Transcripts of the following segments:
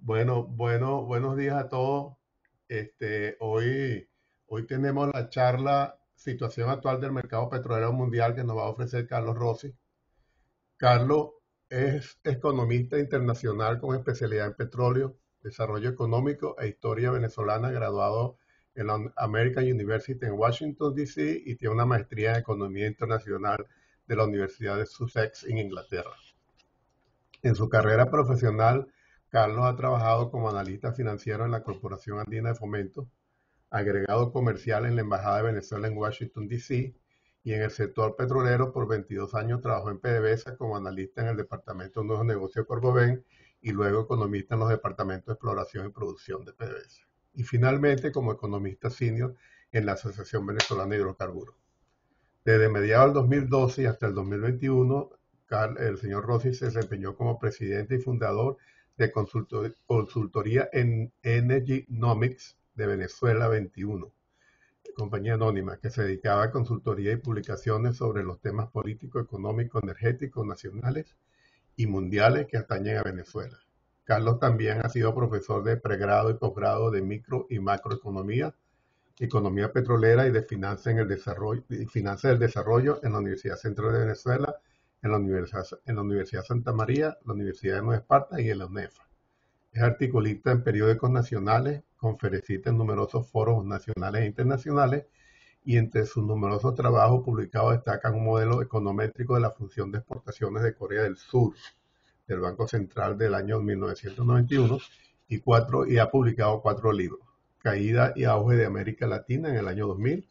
Buenos días a todos. Hoy tenemos la charla Situación actual del mercado petrolero mundial que nos va a ofrecer Carlos Rossi. Carlos es economista internacional con especialidad en petróleo, desarrollo económico e historia venezolana, graduado en la American University en Washington, D.C. y tiene una maestría en economía internacional de la Universidad de Sussex en Inglaterra. En su carrera profesional, Carlos ha trabajado como analista financiero en la Corporación Andina de Fomento, agregado comercial en la Embajada de Venezuela en Washington, D.C., y en el sector petrolero por 22 años trabajó en PDVSA como analista en el Departamento de Nuevos Negocios de Corboven y luego economista en los departamentos de exploración y producción de PDVSA. Y finalmente como economista senior en la Asociación Venezolana de Hidrocarburos. Desde mediados del 2012 y hasta el 2021, el señor Rossi se desempeñó como presidente y fundador de consultoría en Energynomics de Venezuela 21, compañía anónima que se dedicaba a consultoría y publicaciones sobre los temas políticos, económicos, energéticos, nacionales y mundiales que atañen a Venezuela. Carlos también ha sido profesor de pregrado y posgrado de micro y macroeconomía, economía petrolera y de finanzas del desarrollo en la Universidad Central de Venezuela, en la Universidad Santa María, la Universidad de Nueva Esparta y en la UNEFA. Es articulista en periódicos nacionales, conferencista en numerosos foros nacionales e internacionales, y entre sus numerosos trabajos publicados destacan un modelo econométrico de la función de exportaciones de Corea del Sur del Banco Central del año 1991 y ha publicado 4 libros: Caída y auge de América Latina en el año 2000,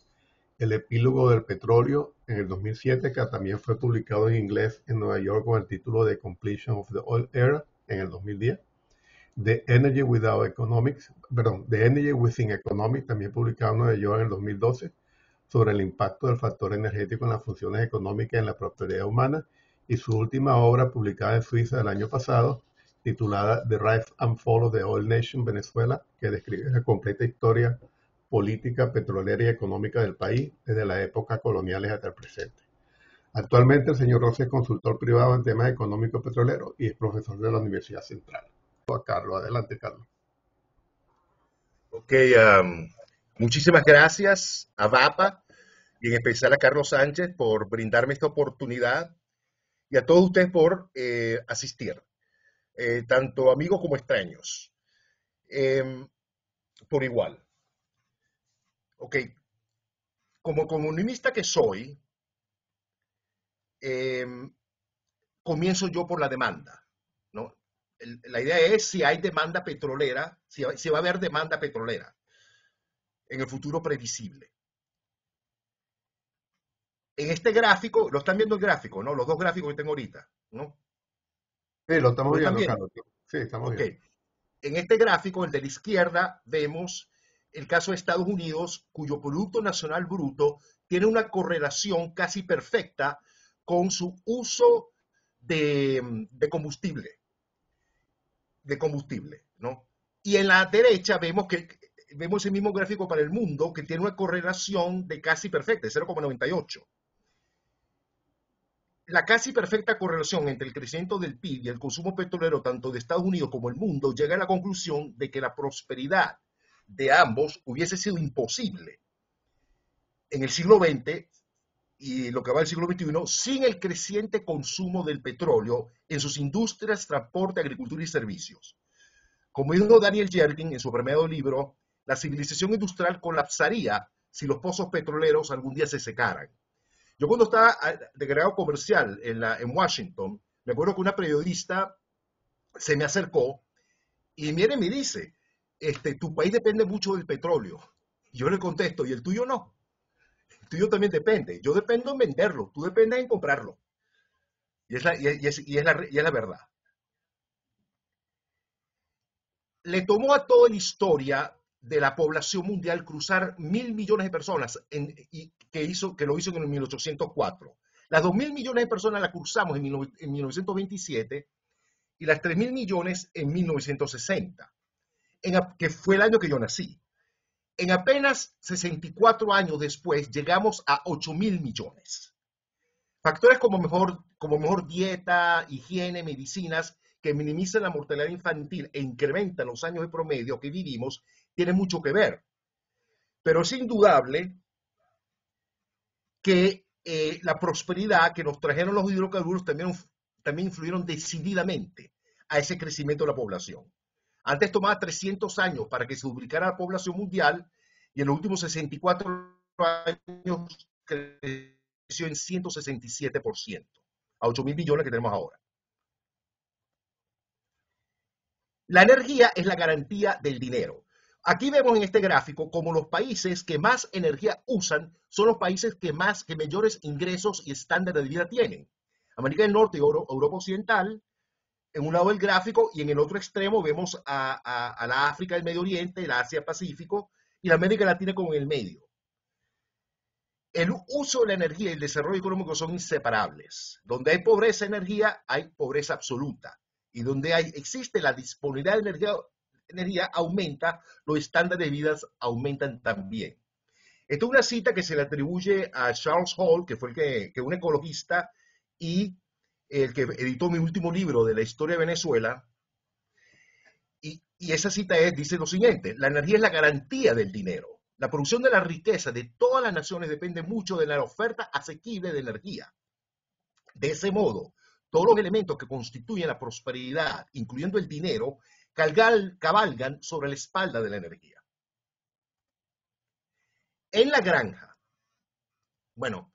El epílogo del petróleo en el 2007, que también fue publicado en inglés en Nueva York con el título de Completion of the Oil Era en el 2010, The Energy Within Economics, también publicado en Nueva York en el 2012, sobre el impacto del factor energético en las funciones económicas y en la prosperidad humana, y su última obra publicada en Suiza el año pasado, titulada The Rise and Fall of the Oil Nation Venezuela, que describe la completa historia política, petrolera y económica del país desde las épocas coloniales hasta el presente. Actualmente el señor Rossi es consultor privado en temas económicos petroleros y es profesor de la Universidad Central. A Carlos, adelante Carlos. Ok, muchísimas gracias a VAPA y en especial a Carlos Sánchez por brindarme esta oportunidad y a todos ustedes por asistir, tanto amigos como extraños, por igual. Ok, como economista que soy, comienzo yo por la demanda, ¿no? La idea es si hay demanda petrolera, si va a haber demanda petrolera en el futuro previsible. En este gráfico, lo están viendo el gráfico, ¿no? Los dos gráficos que tengo ahorita, ¿no? Sí, lo estamos ¿Lo están viendo, viendo? Carlos. Sí, estamos Ok. viendo. En este gráfico, el de la izquierda, vemos el caso de Estados Unidos, cuyo Producto Nacional Bruto tiene una correlación casi perfecta con su uso de combustible, ¿no? Y en la derecha vemos el mismo gráfico para el mundo que tiene una correlación de casi perfecta, de 0,98. La casi perfecta correlación entre el crecimiento del PIB y el consumo petrolero tanto de Estados Unidos como el mundo llega a la conclusión de que la prosperidad de ambos hubiese sido imposible en el siglo XX y lo que va del siglo XXI sin el creciente consumo del petróleo en sus industrias, transporte, agricultura y servicios. Como dijo Daniel Yergin en su premiado libro, la civilización industrial colapsaría si los pozos petroleros algún día se secaran. Yo cuando estaba de grado comercial en Washington, me acuerdo que una periodista se me acercó y me dice, tu país depende mucho del petróleo. Y yo le contesto, ¿y el tuyo no? El tuyo también depende. Yo dependo en venderlo, tú dependes en comprarlo. Y es la verdad. Le tomó a toda la historia de la población mundial cruzar 1.000 millones de personas que lo hizo en el 1804. Las 2.000 millones de personas las cruzamos en 1927 y las 3.000 millones en 1960, que fue el año que yo nací. En apenas 64 años después llegamos a 8.000 millones. Factores como mejor dieta, higiene, medicinas que minimizan la mortalidad infantil e incrementan los años de promedio que vivimos, tienen mucho que ver. Pero es indudable que la prosperidad que nos trajeron los hidrocarburos también influyeron decididamente a ese crecimiento de la población. Antes tomaba 300 años para que se duplicara la población mundial y en los últimos 64 años creció en 167%, a 8.000 billones que tenemos ahora. La energía es la garantía del dinero. Aquí vemos en este gráfico como los países que más energía usan son los países que mayores ingresos y estándares de vida tienen. América del Norte y Europa Occidental, en un lado del gráfico, y en el otro extremo vemos a la África del Medio Oriente, el Asia Pacífico y la América Latina como en el medio. El uso de la energía y el desarrollo económico son inseparables. Donde hay pobreza de energía, hay pobreza absoluta. Y donde existe la disponibilidad de energía aumenta, los estándares de vida aumentan también. Esta es una cita que se le atribuye a Charles Hall, que fue un ecologista y el que editó mi último libro de la historia de Venezuela. Y esa cita dice lo siguiente: la energía es la garantía del dinero. La producción de la riqueza de todas las naciones depende mucho de la oferta asequible de energía. De ese modo, todos los elementos que constituyen la prosperidad, incluyendo el dinero, cabalgan sobre la espalda de la energía. En la granja, bueno,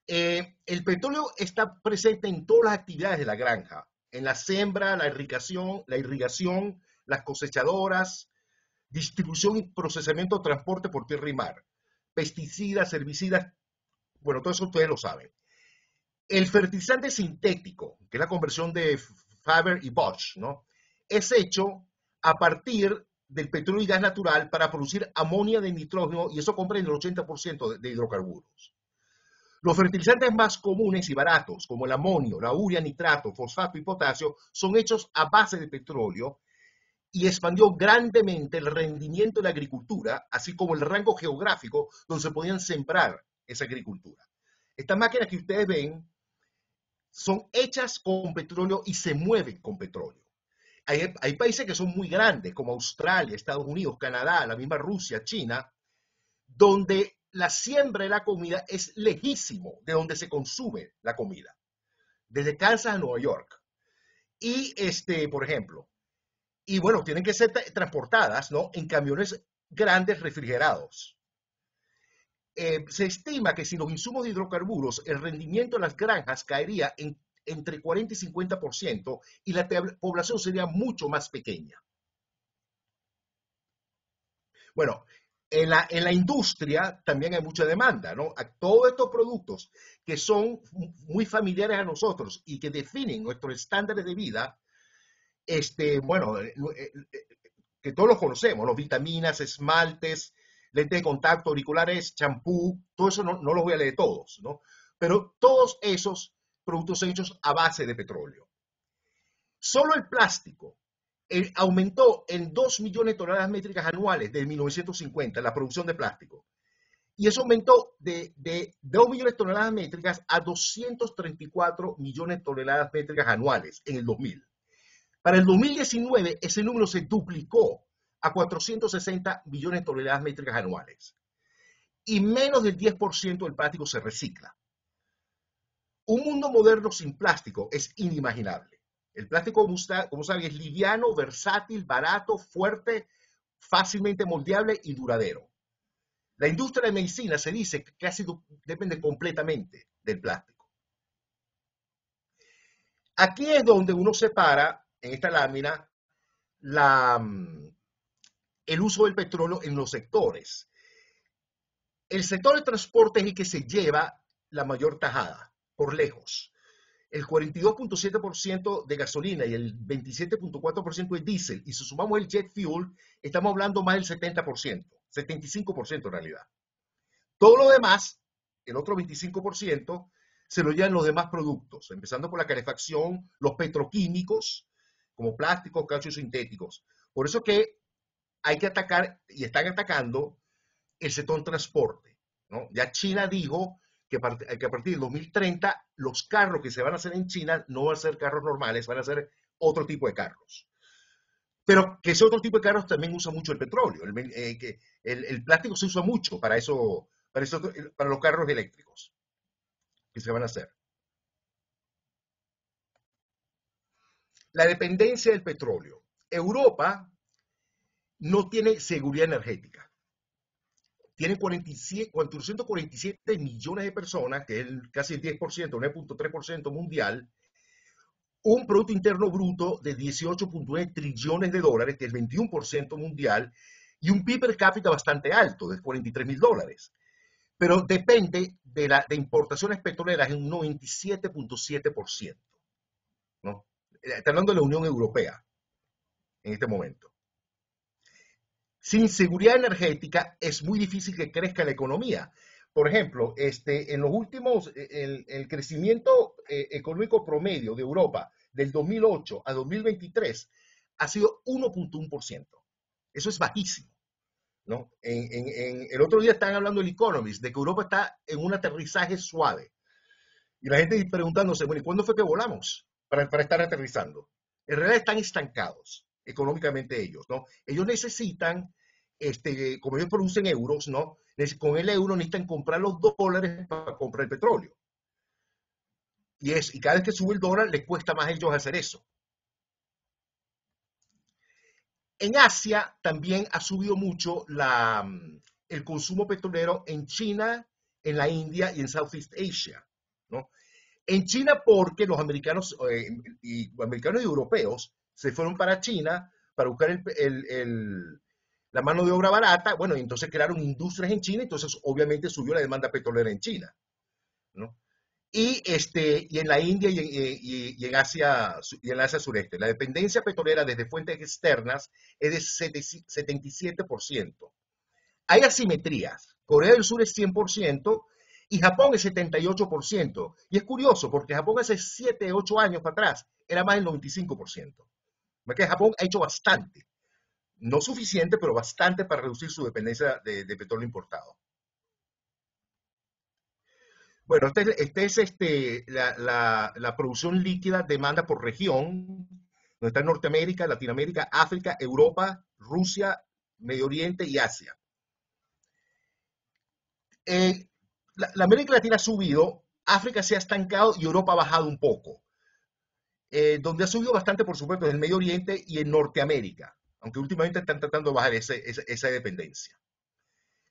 el petróleo está presente en todas las actividades de la granja, en la siembra, la irrigación, las cosechadoras, distribución y procesamiento, transporte por tierra y mar, pesticidas, herbicidas, bueno, todo eso ustedes lo saben. El fertilizante sintético, que es la conversión de Faber y Bosch, ¿no?, es hecho a partir del petróleo y gas natural para producir amonia de nitrógeno, y eso comprende el 80% de hidrocarburos. Los fertilizantes más comunes y baratos, como el amonio, la urea, nitrato, fosfato y potasio, son hechos a base de petróleo y expandió grandemente el rendimiento de la agricultura, así como el rango geográfico donde se podían sembrar esa agricultura. Estas máquinas que ustedes ven son hechas con petróleo y se mueven con petróleo. Hay países que son muy grandes, como Australia, Estados Unidos, Canadá, la misma Rusia, China, donde la siembra de la comida es lejísimo de donde se consume la comida, desde Kansas a Nueva York. Y, por ejemplo, y bueno, tienen que ser transportadas, ¿no?, en camiones grandes refrigerados. Se estima que sin los insumos de hidrocarburos, el rendimiento de las granjas caería entre 40 y 50% y la población sería mucho más pequeña. Bueno, en la industria también hay mucha demanda, ¿no? A todos estos productos que son muy familiares a nosotros y que definen nuestros estándares de vida, bueno, que todos los conocemos, ¿no?, vitaminas, esmaltes, lentes de contacto, auriculares, champú, todo eso no los voy a leer todos, ¿no? Pero todos esos productos son hechos a base de petróleo. Solo el plástico aumentó en 2 millones de toneladas métricas anuales desde 1950, la producción de plástico. Y eso aumentó de 2 millones de toneladas métricas a 234 millones de toneladas métricas anuales en el 2000. Para el 2019, ese número se duplicó a 460 millones de toneladas métricas anuales. Y menos del 10% del plástico se recicla. Un mundo moderno sin plástico es inimaginable. El plástico, como saben, es liviano, versátil, barato, fuerte, fácilmente moldeable y duradero. La industria de medicina se dice que casi depende completamente del plástico. Aquí es donde uno separa, en esta lámina, el uso del petróleo en los sectores. El sector de transporte es el que se lleva la mayor tajada, por lejos. El 42.7% de gasolina y el 27.4% de diésel, y si sumamos el jet fuel, estamos hablando más del 70%, 75% en realidad. Todo lo demás, el otro 25%, se lo llevan los demás productos, empezando por la calefacción, los petroquímicos, como plásticos, cauchos sintéticos. Por eso que hay que atacar, y están atacando, el sector transporte, ¿no? Ya China dijo que a partir del 2030 los carros que se van a hacer en China no van a ser carros normales, van a ser otro tipo de carros. Pero que ese otro tipo de carros también usa mucho el petróleo. El plástico se usa mucho para eso, para los carros eléctricos que se van a hacer. La dependencia del petróleo. Europa no tiene seguridad energética. Tiene 447 millones de personas, que es casi el 10%, 9.3% mundial, un Producto Interno Bruto de 18.9 trillones de dólares, que es el 21% mundial, y un PIB per cápita bastante alto, de 43 mil dólares. Pero depende de importaciones petroleras en un 97.7%. ¿No? Está hablando de la Unión Europea en este momento. Sin seguridad energética es muy difícil que crezca la economía. Por ejemplo, en los últimos, el crecimiento económico promedio de Europa del 2008 a 2023 ha sido 1.1%. Eso es bajísimo, ¿no? El otro día estaban hablando del Economist de que Europa está en un aterrizaje suave. Y la gente preguntándose, bueno, ¿y cuándo fue que volamos para estar aterrizando? En realidad están estancados económicamente ellos, ¿no? Ellos necesitan, como ellos producen euros, ¿no? Con el euro necesitan comprar los dólares para comprar el petróleo. Y cada vez que sube el dólar, les cuesta más a ellos hacer eso. En Asia también ha subido mucho el consumo petrolero en China, en la India y en Southeast Asia, ¿no? En China porque los americanos y europeos se fueron para China para buscar la mano de obra barata, bueno, y entonces crearon industrias en China, entonces obviamente subió la demanda petrolera en China, ¿no? Y en la India y en Asia sureste. La dependencia petrolera desde fuentes externas es de 77%. Hay asimetrías. Corea del Sur es 100% y Japón es 78%. Y es curioso porque Japón hace 7, 8 años para atrás era más del 95%. Que Japón ha hecho bastante. No suficiente, pero bastante para reducir su dependencia de petróleo importado. Bueno, la producción líquida demanda por región, donde está Norteamérica, Latinoamérica, África, Europa, Rusia, Medio Oriente y Asia. La América Latina ha subido, África se ha estancado y Europa ha bajado un poco. Donde ha subido bastante, por supuesto, es el Medio Oriente y en Norteamérica, aunque últimamente están tratando de bajar esa dependencia.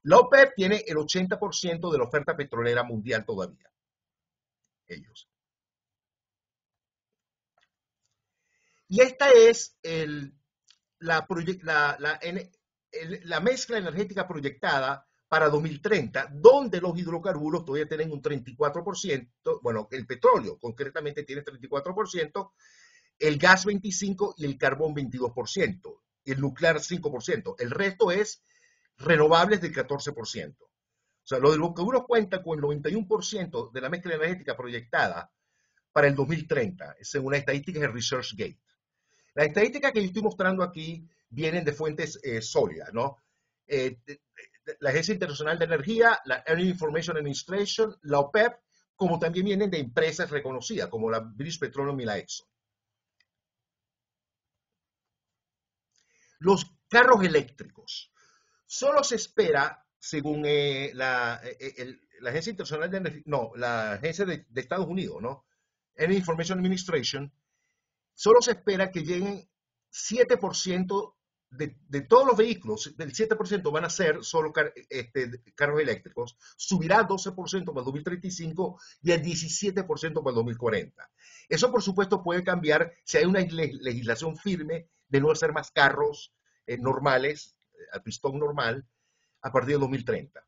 La OPEP tiene el 80% de la oferta petrolera mundial todavía. Ellos. Y esta es la mezcla energética proyectada para 2030, donde los hidrocarburos todavía tienen un 34%, bueno, el petróleo concretamente tiene 34%, el gas 25% y el carbón 22%, y el nuclear 5%. El resto es renovables del 14%. O sea, los hidrocarburos cuentan con el 91% de la mezcla energética proyectada para el 2030, según las estadísticas de ResearchGate. Las estadísticas que yo estoy mostrando aquí vienen de fuentes sólidas, ¿no? La Agencia Internacional de Energía, la Energy Information Administration, la OPEP, como también vienen de empresas reconocidas, como la British Petroleum y la Exxon. Los carros eléctricos. Solo se espera, según la Agencia Internacional de Energía, no, la Agencia de Estados Unidos, ¿no? Energy Information Administration, solo se espera que lleguen 7% de todos los vehículos, del 7% van a ser solo carros eléctricos, subirá al 12% para el 2035 y al 17% para el 2040. Eso, por supuesto, puede cambiar si hay una legislación firme de no hacer más carros normales, al pistón normal, a partir del 2030.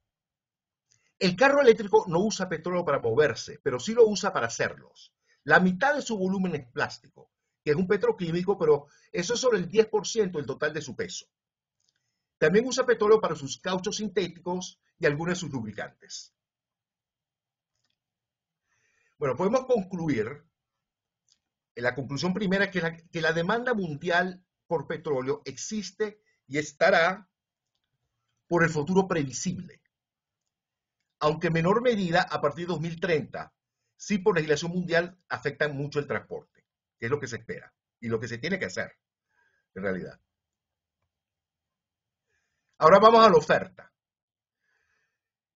El carro eléctrico no usa petróleo para moverse, pero sí lo usa para hacerlos. La mitad de su volumen es plástico, que es un petroquímico, pero eso es solo el 10% del total de su peso. También usa petróleo para sus cauchos sintéticos y algunos de sus lubricantes. Bueno, podemos concluir, la conclusión primera, que la demanda mundial por petróleo existe y estará por el futuro previsible. aunque en menor medida a partir de 2030, sí por legislación mundial afectan mucho el transporte, que es lo que se espera y lo que se tiene que hacer en realidad. Ahora vamos a la oferta.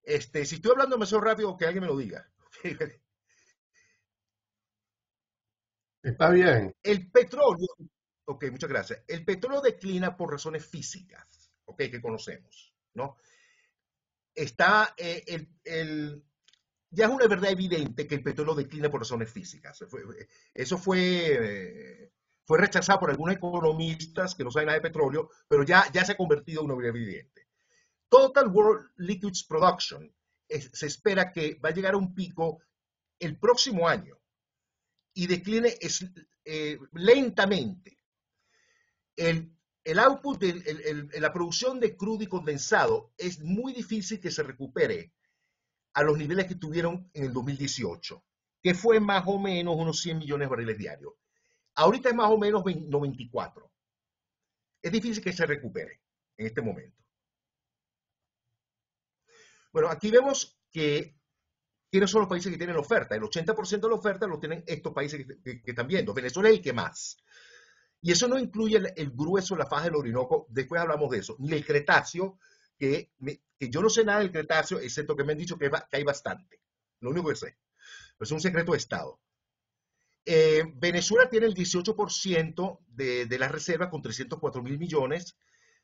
Si estoy hablando demasiado rápido, que alguien me lo diga. Está bien. El petróleo, ok, muchas gracias. El petróleo declina por razones físicas, ok, que conocemos, ¿no? Está, ya es una verdad evidente que el petróleo declina por razones físicas. Eso fue rechazado por algunos economistas que no saben nada de petróleo, pero ya se ha convertido en una verdad evidente. Total World Liquids Production se espera que va a llegar a un pico el próximo año y decline lentamente. El output, la producción de crudo y condensado es muy difícil que se recupere a los niveles que tuvieron en el 2018, que fue más o menos unos 100 millones de barriles diarios. Ahorita es más o menos 94. Es difícil que se recupere en este momento. Bueno, aquí vemos que quiénes son los países que tienen la oferta. El 80% de la oferta lo tienen estos países que están viendo. Venezuela es el que más. Y eso no incluye el grueso de la faja del Orinoco, después hablamos de eso, ni el Cretáceo, que yo no sé nada del Cretáceo, excepto que me han dicho que hay bastante. Lo único que sé. Es un secreto de Estado. Venezuela tiene el 18% de las reservas con 304 mil millones,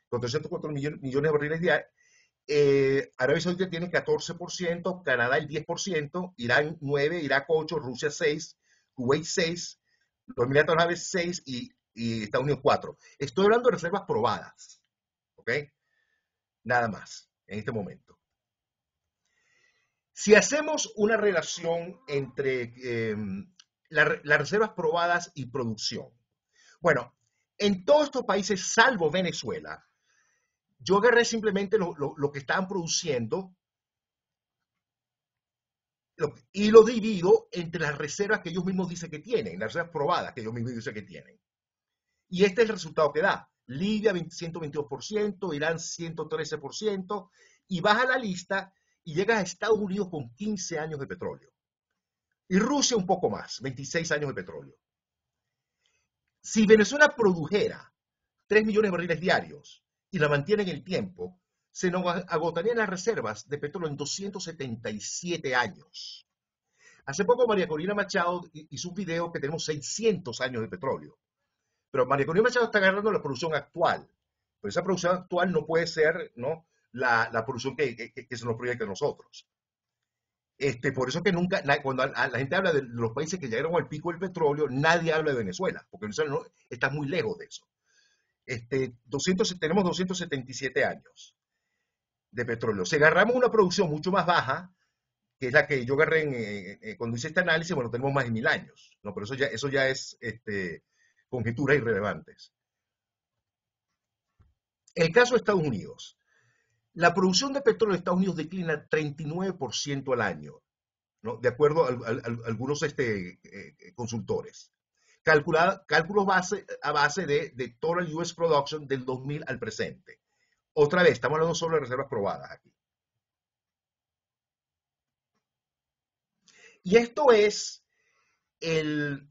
con 304 millones de barriles diarios. Arabia Saudita tiene el 14%, Canadá el 10%, Irán 9%, Irak 8%, Rusia 6%, Kuwait 6%, los Emiratos Árabes 6% y Estados Unidos 4%. Estoy hablando de reservas probadas, ¿ok? Nada más en este momento. Si hacemos una relación entre las reservas probadas y producción, bueno, en todos estos países, salvo Venezuela, yo agarré simplemente lo que estaban produciendo y lo divido entre las reservas que ellos mismos dicen que tienen, las reservas probadas que ellos mismos dicen que tienen. Y este es el resultado que da. Libia 122%, Irán 113%, y baja la lista y llegas a Estados Unidos con 15 años de petróleo. Y Rusia un poco más, 26 años de petróleo. Si Venezuela produjera 3 millones de barriles diarios y la mantiene en el tiempo, se nos agotarían las reservas de petróleo en 277 años. Hace poco María Corina Machado hizo un video que tenemos 600 años de petróleo. Pero María Corina Machado está agarrando la producción actual. Pero esa producción actual no puede ser, ¿no?, la producción que se nos proyecta a nosotros. Por eso que nunca, cuando la gente habla de los países que llegaron al pico del petróleo, nadie habla de Venezuela, porque Venezuela no, está muy lejos de eso. Tenemos 277 años de petróleo. Si agarramos una producción mucho más baja, que es la que yo agarré cuando hice este análisis, bueno, tenemos más de 1000 años, ¿no? Pero eso ya es conjeturas irrelevantes. El caso de Estados Unidos. La producción de petróleo de Estados Unidos declina 39% al año, ¿no?, de acuerdo a algunos consultores. Cálculos a base de Total US Production del 2000 al presente. Otra vez, estamos hablando solo de reservas probadas aquí. Y esto es el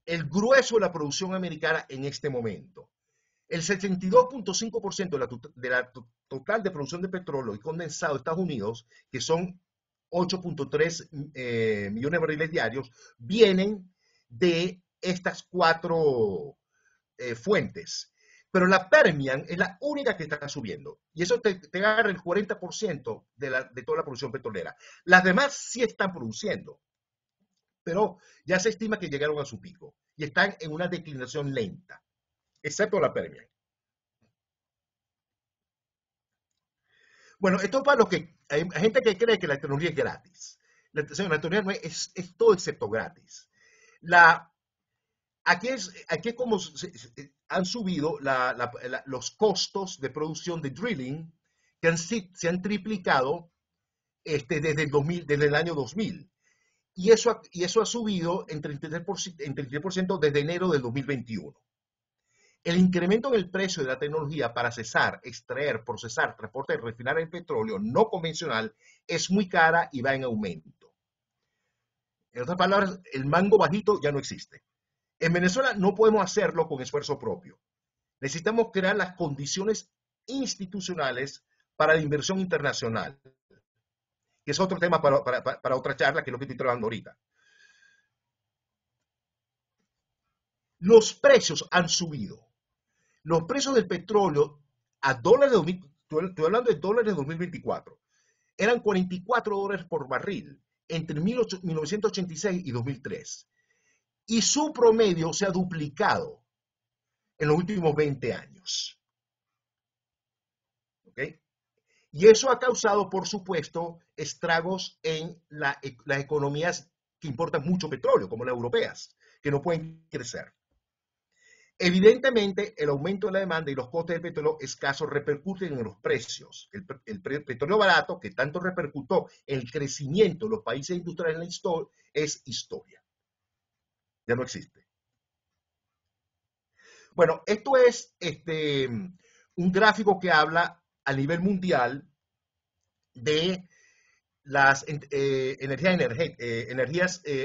grueso de la producción americana en este momento. El 72.5% de la total de producción de petróleo y condensado de Estados Unidos, que son 8.3 millones de barriles diarios, vienen de estas 4 fuentes. Pero la Permian es la única que está subiendo. Y eso te agarra el 40% de toda la producción petrolera. Las demás sí están produciendo, pero ya se estima que llegaron a su pico y están en una declinación lenta, excepto la Permian. Bueno, esto es para los que hay gente que cree que la tecnología es gratis. La tecnología no es todo excepto gratis. Aquí es como han subido los costos de producción de drilling, que se han triplicado desde el año 2000. Y eso ha subido en 33% desde enero del 2021. El incremento en el precio de la tecnología para cesar, extraer, procesar, transportar y refinar el petróleo no convencional es muy cara y va en aumento. En otras palabras, el mango bajito ya no existe. En Venezuela no podemos hacerlo con esfuerzo propio. Necesitamos crear las condiciones institucionales para la inversión internacional, que es otro tema para otra charla, que es lo que estoy trabajando ahorita. Los precios han subido. Los precios del petróleo a dólares de 2000, estoy hablando de dólares de 2024, eran $44 por barril entre 1986 y 2003. Y su promedio se ha duplicado en los últimos 20 años. ¿Ok? Y eso ha causado, por supuesto, estragos en las economías que importan mucho petróleo, como las europeas, que no pueden crecer. Evidentemente, el aumento de la demanda y los costes del petróleo escaso repercuten en los precios. El petróleo barato, que tanto repercutó en el crecimiento de los países industriales en la historia, es historia. Ya no existe. Bueno, esto es un gráfico que habla a nivel mundial de las energías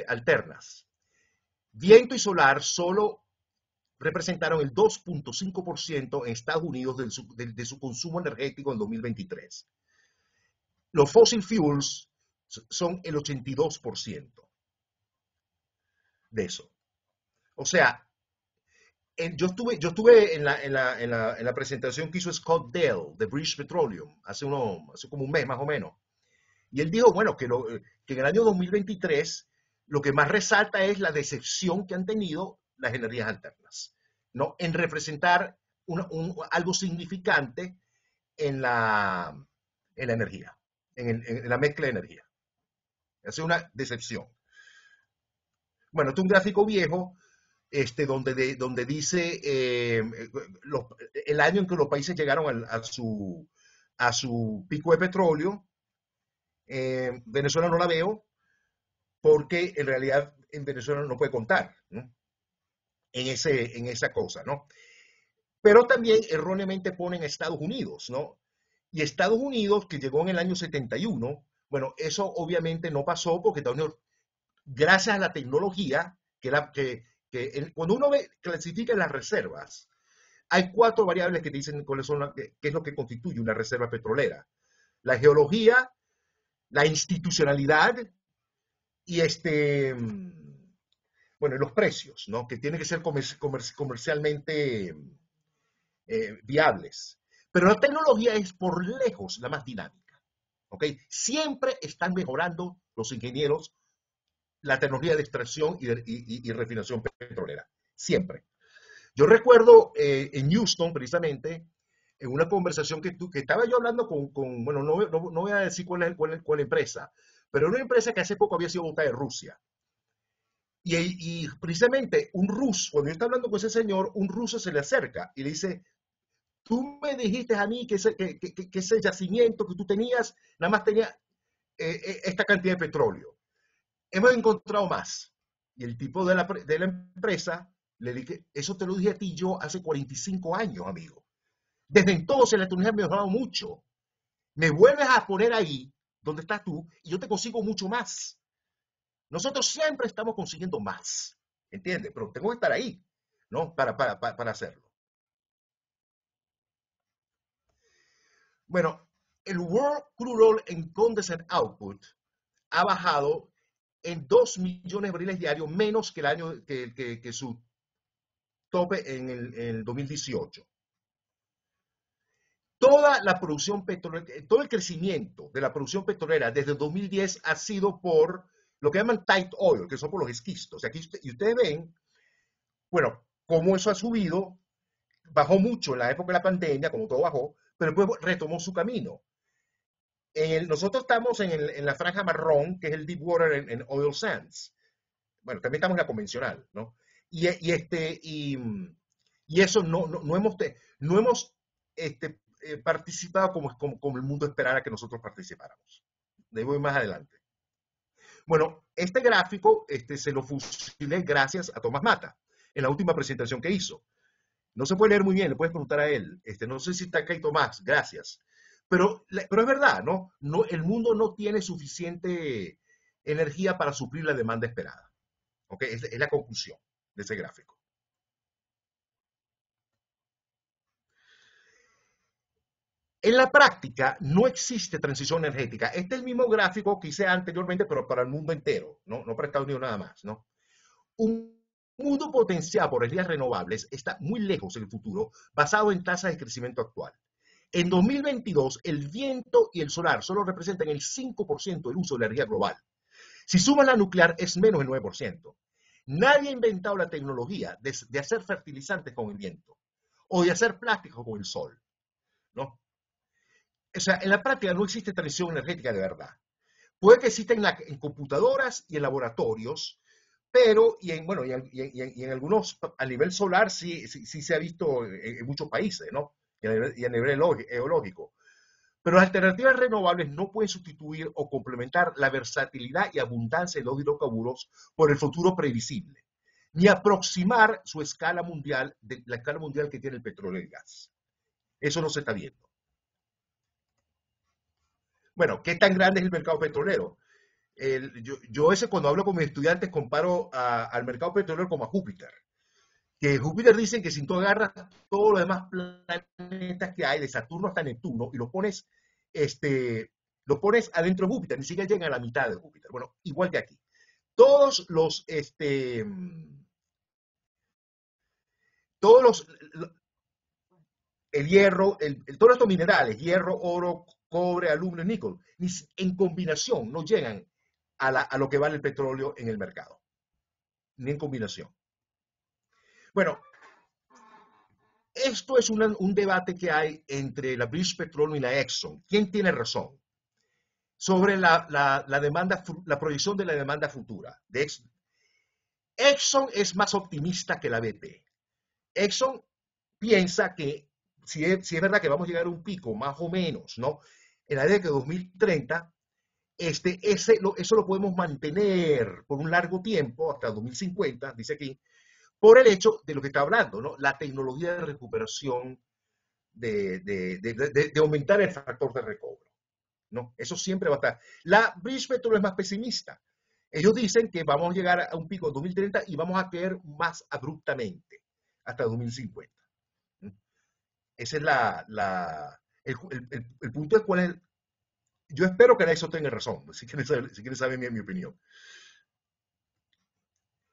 alternas. Viento y solar solo representaron el 2.5% en Estados Unidos de su consumo energético en 2023. Los fossil fuels son el 82% de eso. O sea, yo estuve en la presentación que hizo Scott Dell de British Petroleum hace como un mes más o menos. Y él dijo, bueno, que en el año 2023 lo que más resalta es la decepción que han tenido las energías alternas, ¿no? En representar algo significante en la energía, en la mezcla de energía. Es una decepción. Bueno, este es un gráfico viejo donde dice el año en que los países llegaron a su pico de petróleo. Venezuela no la veo porque en realidad en Venezuela no puede contar, ¿no? En esa cosa, ¿no? Pero también erróneamente ponen a Estados Unidos, ¿no? Y Estados Unidos, que llegó en el año 71, bueno, eso obviamente no pasó porque Estados Unidos, gracias a la tecnología, cuando uno clasifica las reservas, hay 4 variables que te dicen cuáles son qué es lo que constituye una reserva petrolera. La geología, la institucionalidad y bueno, los precios, ¿no? Que tienen que ser comercialmente viables. Pero la tecnología es por lejos la más dinámica, ¿ok? Siempre están mejorando los ingenieros la tecnología de extracción y refinación petrolera. Siempre. Yo recuerdo en Houston, precisamente, en una conversación que estaba yo hablando bueno, no voy a decir cuál empresa, pero una empresa que hace poco había sido votada de Rusia. Y precisamente un ruso, cuando yo estaba hablando con ese señor, un ruso se le acerca y le dice, tú me dijiste a mí que ese yacimiento que tú tenías, nada más tenía esta cantidad de petróleo. Hemos encontrado más. Y el tipo de la empresa le dije, eso te lo dije a ti yo hace 45 años, amigo. Desde entonces la tecnología ha mejorado mucho. Me vuelves a poner ahí, donde estás tú, y yo te consigo mucho más. Nosotros siempre estamos consiguiendo más, ¿entiendes? Pero tengo que estar ahí, ¿no? Para hacerlo. Bueno, el World Crude Oil and Condensate Output ha bajado en 2 millones de barriles diarios, menos que el año que su tope en el 2018. Toda la producción petrolera, todo el crecimiento de la producción petrolera desde el 2010 ha sido por lo que llaman tight oil, que son por los esquistos. Y ustedes ven, bueno, cómo eso ha subido, bajó mucho en la época de la pandemia, como todo bajó, pero después retomó su camino. Nosotros estamos en la franja marrón, que es el deep water en oil sands. Bueno, también estamos en la convencional, ¿no? Y eso no hemos participado como el mundo esperara que nosotros participáramos. De ahí voy más adelante. Bueno, este gráfico se lo fusilé gracias a Tomás Mata en la última presentación que hizo. No se puede leer muy bien, le puedes preguntar a él. No sé si está acá Tomás, gracias. Pero es verdad, ¿no? El mundo no tiene suficiente energía para suplir la demanda esperada. ¿Ok? Es la conclusión de ese gráfico. En la práctica no existe transición energética. Este es el mismo gráfico que hice anteriormente, pero para el mundo entero, no para Estados Unidos nada más, ¿no? Un mundo potenciado por energías renovables está muy lejos en el futuro, basado en tasas de crecimiento actual. En 2022, el viento y el solar solo representan el 5% del uso de la energía global. Si sumas la nuclear, es menos del 9%. Nadie ha inventado la tecnología de hacer fertilizantes con el viento o de hacer plásticos con el sol, ¿no? O sea, en la práctica no existe transición energética de verdad. Puede que exista en computadoras y en laboratorios, pero bueno, y en algunos, a nivel solar sí se ha visto en muchos países, ¿no? Y a nivel eológico. Pero las alternativas renovables no pueden sustituir o complementar la versatilidad y abundancia de los hidrocarburos por el futuro previsible, ni aproximar su escala mundial, la escala mundial que tiene el petróleo y el gas. Eso no se está viendo. Bueno, ¿qué tan grande es el mercado petrolero? Yo cuando hablo con mis estudiantes comparo al mercado petrolero como a Júpiter. Que Júpiter dicen que si tú agarras todos los demás planetas que hay, de Saturno hasta Neptuno, y los pones adentro de Júpiter, ni siquiera llegan a la mitad de Júpiter. Bueno, igual que aquí. Todos los, todos los, el hierro, todos estos minerales, hierro, oro, cobre, aluminio, níquel, en combinación no llegan a lo que vale el petróleo en el mercado, ni en combinación. Bueno, esto es un debate que hay entre la British Petroleum y la Exxon. ¿Quién tiene razón? Sobre la proyección de la demanda futura. Exxon es más optimista que la BP. Exxon piensa que si es verdad que vamos a llegar a un pico más o menos, ¿no? En la década de 2030, eso lo podemos mantener por un largo tiempo, hasta 2050, dice aquí, por el hecho de lo que está hablando, ¿no? La tecnología de recuperación, de aumentar el factor de recobro, ¿no? Eso siempre va a estar. La British Petroleum es más pesimista. Ellos dicen que vamos a llegar a un pico en 2030 y vamos a caer más abruptamente hasta 2050. Ese es el punto de cuál es. Yo espero que eso tenga razón, si quieren saber mi opinión.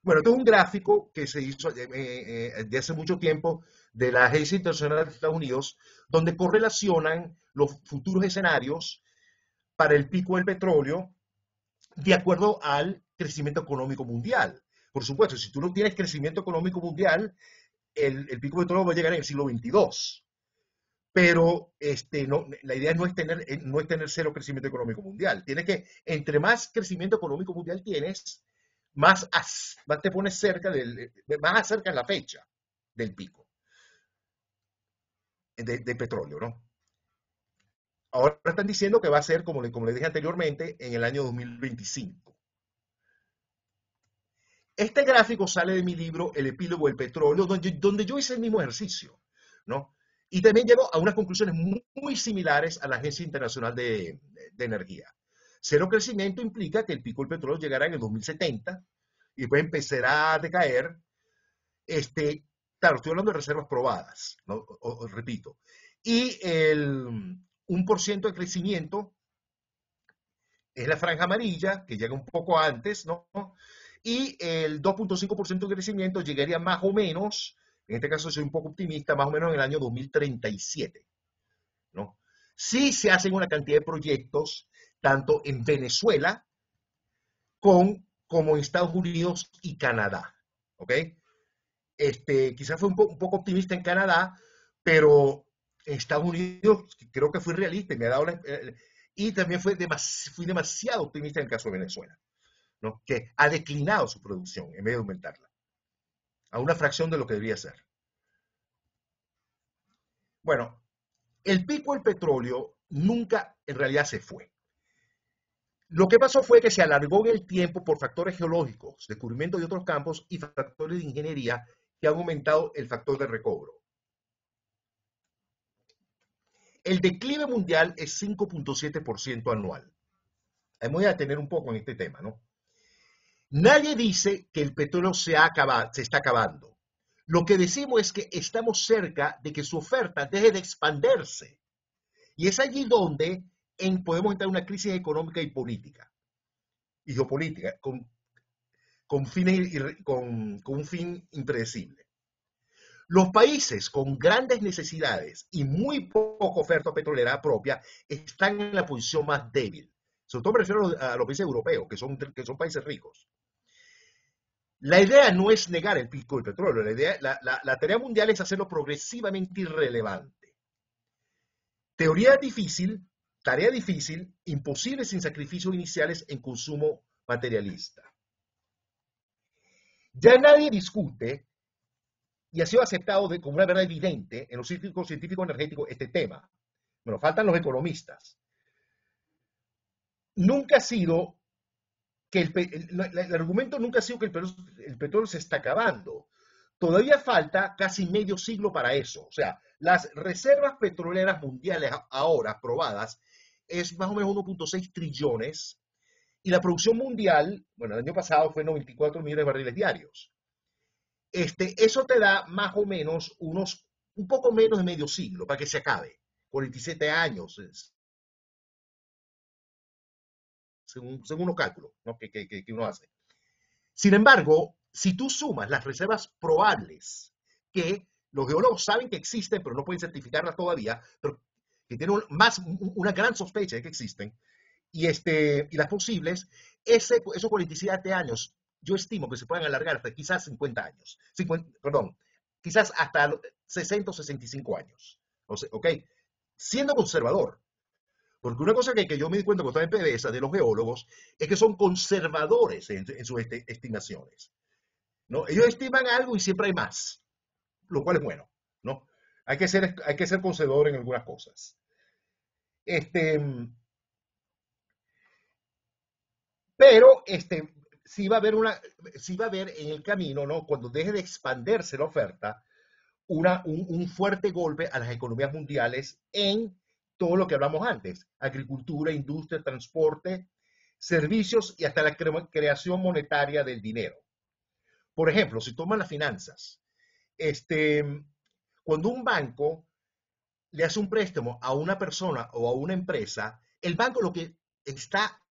Bueno, esto es un gráfico que se hizo de hace mucho tiempo de la Agencia Internacional de Estados Unidos, donde correlacionan los futuros escenarios para el pico del petróleo de acuerdo al crecimiento económico mundial. Por supuesto, si tú no tienes crecimiento económico mundial, el pico del petróleo va a llegar en el siglo XXII. Pero la idea no es tener cero crecimiento económico mundial. Tienes que, entre más crecimiento económico mundial tienes, más te pones más acerca en la fecha del pico de petróleo, ¿no? Ahora están diciendo que va a ser, como le dije anteriormente, en el año 2025. Este gráfico sale de mi libro El epílogo del petróleo, donde yo hice el mismo ejercicio, ¿no? Y también llego a unas conclusiones muy similares a la Agencia Internacional de Energía. Cero crecimiento implica que el pico del petróleo llegará en el 2070 y después empezará a decaer. Claro, estoy hablando de reservas probadas, ¿no? Repito. Y el 1% de crecimiento es la franja amarilla, que llega un poco antes, ¿no? Y el 2.5% de crecimiento llegaría más o menos, en este caso soy un poco optimista, más o menos en el año 2037, ¿no? Sí se hacen una cantidad de proyectos, tanto en Venezuela como en Estados Unidos y Canadá, ¿ok? Quizás fue un poco optimista en Canadá, pero en Estados Unidos creo que fui realista y me ha dado y también fui demasiado optimista en el caso de Venezuela, ¿no? Que ha declinado su producción en vez de aumentarla a una fracción de lo que debería ser. Bueno, el pico del petróleo nunca en realidad se fue. Lo que pasó fue que se alargó en el tiempo por factores geológicos, descubrimiento de otros campos y factores de ingeniería que han aumentado el factor de recobro. El declive mundial es 5.7% anual. Me voy a detener un poco en este tema, ¿no? Nadie dice que el petróleo se está acabando. Lo que decimos es que estamos cerca de que su oferta deje de expandirse. Y es allí donde podemos entrar en una crisis económica y política, y geopolítica, con un fin impredecible. Los países con grandes necesidades y muy poca oferta petrolera propia están en la posición más débil. Sobre todo me refiero a los países europeos, que son países ricos. La idea no es negar el pico del petróleo, la tarea mundial es hacerlo progresivamente irrelevante. Tarea difícil, imposible sin sacrificios iniciales en consumo materialista. Ya nadie discute, y ha sido aceptado como una verdad evidente en los círculos científicos energéticos este tema. Bueno, faltan los economistas. Nunca ha sido que el argumento nunca ha sido que el petróleo se está acabando. Todavía falta casi medio siglo para eso. O sea, las reservas petroleras mundiales ahora probadas es más o menos 1.6 trillones y la producción mundial, bueno, el año pasado fue 94 millones de barriles diarios. Eso te da más o menos un poco menos de medio siglo para que se acabe. 47 años, según los cálculos, ¿no? que uno hace. Sin embargo, si tú sumas las reservas probables, que los geólogos saben que existen, pero no pueden certificarlas todavía, pero que tienen una gran sospecha de que existen, y las posibles, esos 47 años, yo estimo que se pueden alargar hasta quizás 50 años. Quizás hasta 60 o 65 años. ¿Ok? Siendo conservador. Porque una cosa que yo me di cuenta cuando estaba en PDVSA de los geólogos es que son conservadores en sus estimaciones, ¿no? Ellos estiman algo y siempre hay más, lo cual es bueno, ¿no? Hay que ser conservador en algunas cosas. Pero sí va a haber en el camino, ¿no? Cuando deje de expandirse la oferta, un fuerte golpe a las economías mundiales en todo lo que hablamos antes: agricultura, industria, transporte, servicios y hasta la creación monetaria del dinero. Por ejemplo, si toman las finanzas, cuando un banco le hace un préstamo a una persona o a una empresa, el banco lo que está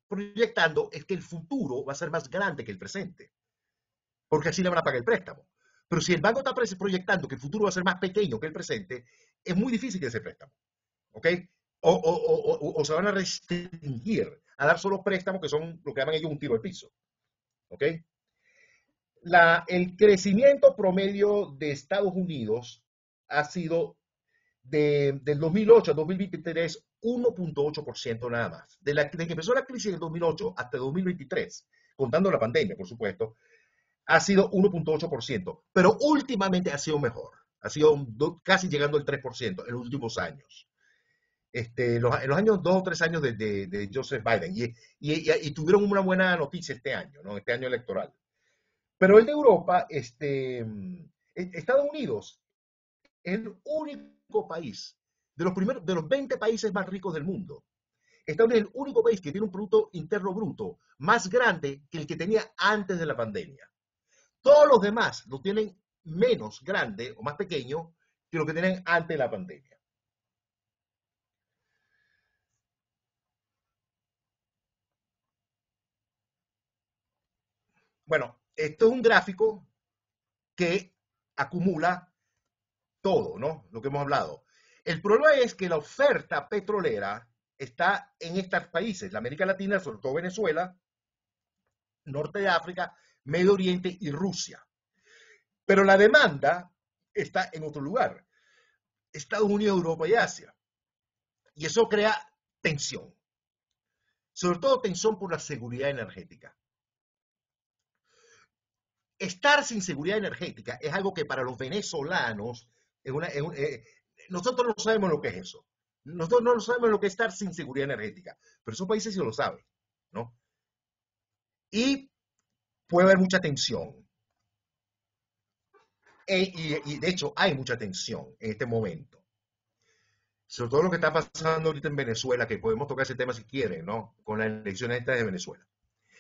proyectando es que el futuro va a ser más grande que el presente, porque así le van a pagar el préstamo. Pero si el banco está proyectando que el futuro va a ser más pequeño que el presente, es muy difícil que ese préstamo, ¿ok? O se van a restringir a dar solo préstamos que son lo que llaman ellos un tiro al piso, ¿ok? El crecimiento promedio de Estados Unidos ha sido del 2008 a 2023 1.8% nada más. Desde que empezó la crisis del 2008 hasta 2023, contando la pandemia, por supuesto, ha sido 1.8%, pero últimamente ha sido mejor. Ha sido casi llegando al 3% en los últimos años. En los años 2 o 3 años de Joseph Biden. Y tuvieron una buena noticia este año, ¿no? Este año electoral. Pero el de Europa, Estados Unidos es el único país de los 20 países más ricos del mundo. Estados Unidos es el único país que tiene un Producto Interno Bruto más grande que el que tenía antes de la pandemia. Todos los demás lo tienen menos grande o más pequeño que lo que tenían antes de la pandemia. Bueno, esto es un gráfico que acumula todo, ¿no? Lo que hemos hablado. El problema es que la oferta petrolera está en estos países, la América Latina, sobre todo Venezuela, Norte de África, Medio Oriente y Rusia. Pero la demanda está en otro lugar: Estados Unidos, Europa y Asia. Y eso crea tensión. Sobre todo tensión por la seguridad energética. Estar sin seguridad energética es algo que para los venezolanos nosotros no sabemos lo que es eso. Nosotros no sabemos lo que es estar sin seguridad energética, pero esos países sí lo saben, ¿no? Y puede haber mucha tensión. Y de hecho hay mucha tensión en este momento. Sobre todo lo que está pasando ahorita en Venezuela, que podemos tocar ese tema si quieren, ¿no? Con las elecciones estas de Venezuela.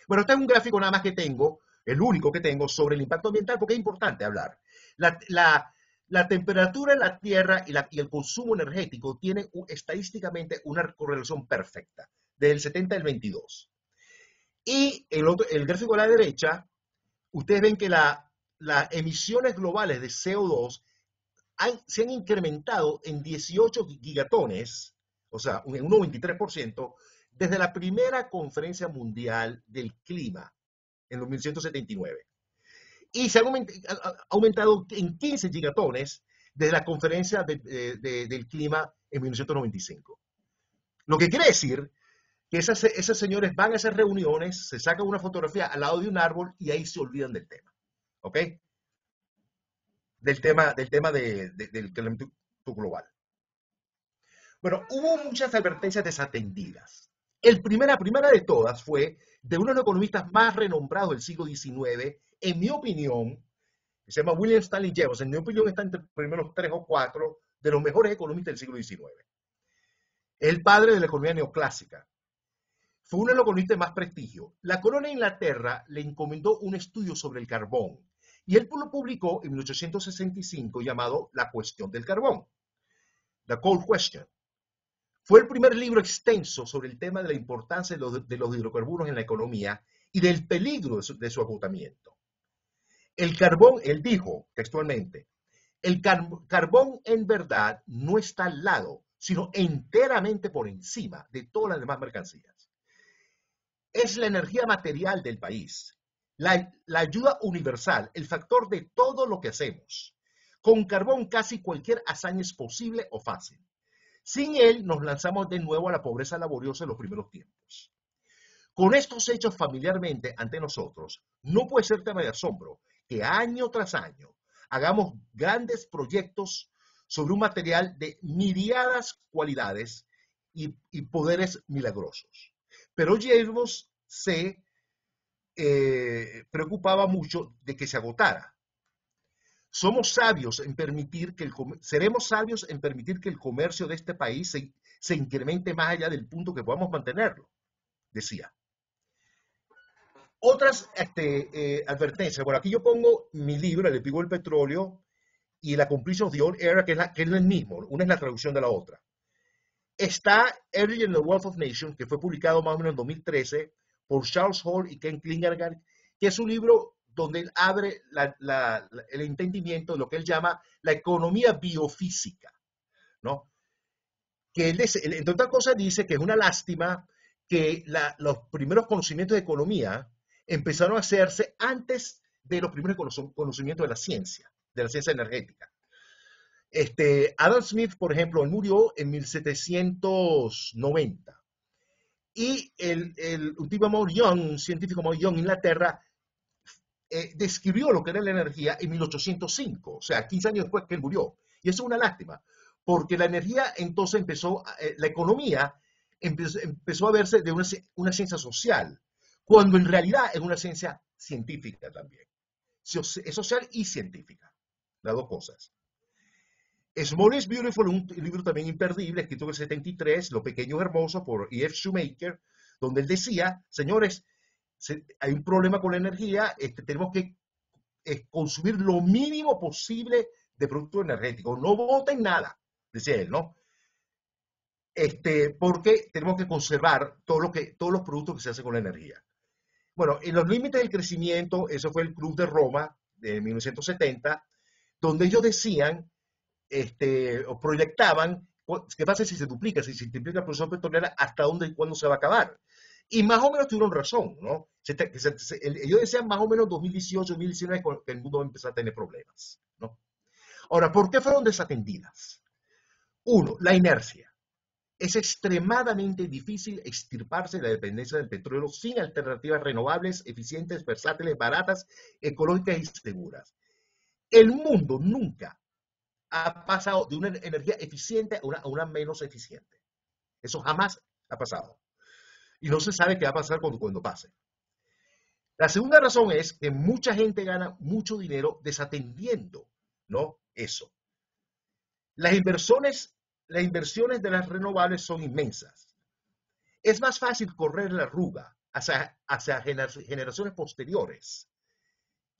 Bueno, este es un gráfico nada más que tengo, el único que tengo sobre el impacto ambiental, porque es importante hablar. La, la, la temperatura en la Tierra y el consumo energético tienen estadísticamente una correlación perfecta, desde el 70 al 22. Y el gráfico a la derecha, ustedes ven que las emisiones globales de CO2 se han incrementado en 18 gigatones, o sea, en un 93%, desde la primera conferencia mundial del clima en los 1979. Y se han aumentado en 15 gigatones desde la conferencia del clima en 1995. Lo que quiere decir que esos señores van a esas reuniones, se sacan una fotografía al lado de un árbol y ahí se olvidan del tema. ¿Ok? Del tema del calentamiento global. Bueno, hubo muchas advertencias desatendidas. La primera de todas fue de uno de los economistas más renombrados del siglo XIX, en mi opinión, se llama William Stanley Jevons. En mi opinión está entre los primeros 3 o 4 de los mejores economistas del siglo XIX. Es el padre de la economía neoclásica. Fue uno de los economistas de más prestigio. La corona de Inglaterra le encomendó un estudio sobre el carbón y él lo publicó en 1865 llamado La cuestión del carbón, The Coal Question. Fue el primer libro extenso sobre el tema de la importancia de los hidrocarburos en la economía y del peligro de su agotamiento. El carbón, él dijo textualmente, el carbón en verdad no está al lado, sino enteramente por encima de todas las demás mercancías. Es la energía material del país, la ayuda universal, el factor de todo lo que hacemos. Con carbón casi cualquier hazaña es posible o fácil. Sin él nos lanzamos de nuevo a la pobreza laboriosa en los primeros tiempos. Con estos hechos familiarmente ante nosotros, no puede ser tema de asombro que año tras año hagamos grandes proyectos sobre un material de miriadas cualidades y poderes milagrosos. Pero Jevons se preocupaba mucho de que se agotara. Seremos sabios en permitir que el comercio de este país se incremente más allá del punto que podamos mantenerlo, decía. Otras advertencias. Bueno, aquí yo pongo mi libro, El Epígono del Petróleo y La Completion of the Old Era, que es el mismo. Una es la traducción de la otra. Está Early in the Wealth of Nations, que fue publicado más o menos en 2013 por Charles Hall y Ken Klingenberg, que es un libro donde él abre el entendimiento de lo que él llama la economía biofísica, ¿no? Que él, entre otras cosas, dice que es una lástima que los primeros conocimientos de economía empezaron a hacerse antes de los primeros conocimientos de la ciencia energética. Adam Smith, por ejemplo, él murió en 1790. Y un tipo llamado Young, un científico llamado Young en Inglaterra, describió lo que era la energía en 1805, o sea, 15 años después que él murió. Y eso es una lástima, porque la energía entonces la economía empezó a verse de una ciencia social, cuando en realidad es una ciencia científica también. Es social y científica, las dos cosas. Small is Beautiful, un libro también imperdible, escrito en el 73, Lo pequeño es hermoso, por E.F. Shoemaker, donde él decía, señores, hay un problema con la energía, tenemos que consumir lo mínimo posible de productos energéticos, no boten nada, decía él, ¿no? Porque tenemos que conservar todos los productos que se hacen con la energía. Bueno, en los límites del crecimiento, eso fue el Club de Roma de 1970, donde ellos decían, o proyectaban, ¿qué pasa si se duplica, si se multiplica la producción petrolera, hasta dónde y cuándo se va a acabar? Y más o menos tuvieron razón, ¿no? Ellos decían más o menos 2018, 2019 que el mundo va a empezar a tener problemas, ¿no? Ahora, ¿por qué fueron desatendidas? Uno, la inercia. Es extremadamente difícil extirparse de la dependencia del petróleo sin alternativas renovables, eficientes, versátiles, baratas, ecológicas y seguras. El mundo nunca ha pasado de una energía eficiente a una menos eficiente. Eso jamás ha pasado. Y no se sabe qué va a pasar cuando pase. La segunda razón es que mucha gente gana mucho dinero desatendiendo ¿no? Eso. Las inversiones de las renovables son inmensas. Es más fácil correr la arruga hacia generaciones posteriores.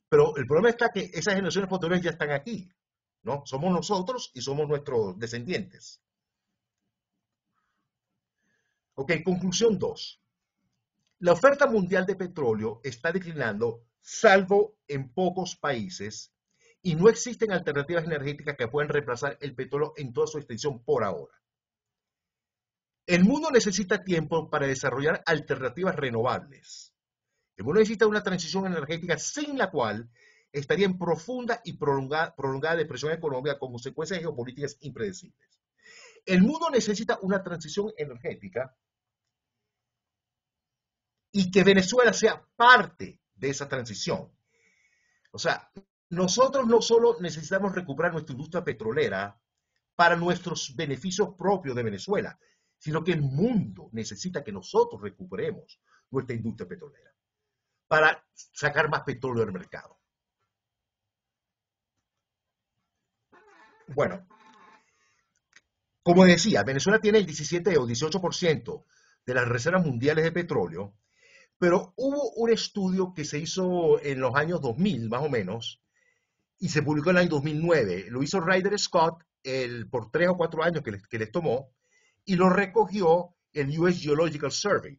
Pero el problema está que esas generaciones posteriores ya están aquí, ¿no? Somos nosotros y somos nuestros descendientes. Ok, conclusión 2. La oferta mundial de petróleo está declinando, salvo en pocos países, y no existen alternativas energéticas que puedan reemplazar el petróleo en toda su extensión por ahora. El mundo necesita tiempo para desarrollar alternativas renovables. El mundo necesita una transición energética sin la cual estaría en profunda y prolongada depresión económica con consecuencias geopolíticas impredecibles. El mundo necesita una transición energética y que Venezuela sea parte de esa transición. O sea, nosotros no solo necesitamos recuperar nuestra industria petrolera para nuestros beneficios propios de Venezuela, sino que el mundo necesita que nosotros recuperemos nuestra industria petrolera para sacar más petróleo del mercado. Bueno, como decía, Venezuela tiene el 17 o 18% de las reservas mundiales de petróleo, pero hubo un estudio que se hizo en los años 2000, más o menos, y se publicó en el año 2009. Lo hizo Ryder Scott por 3 o 4 años que les tomó, y lo recogió el US Geological Survey,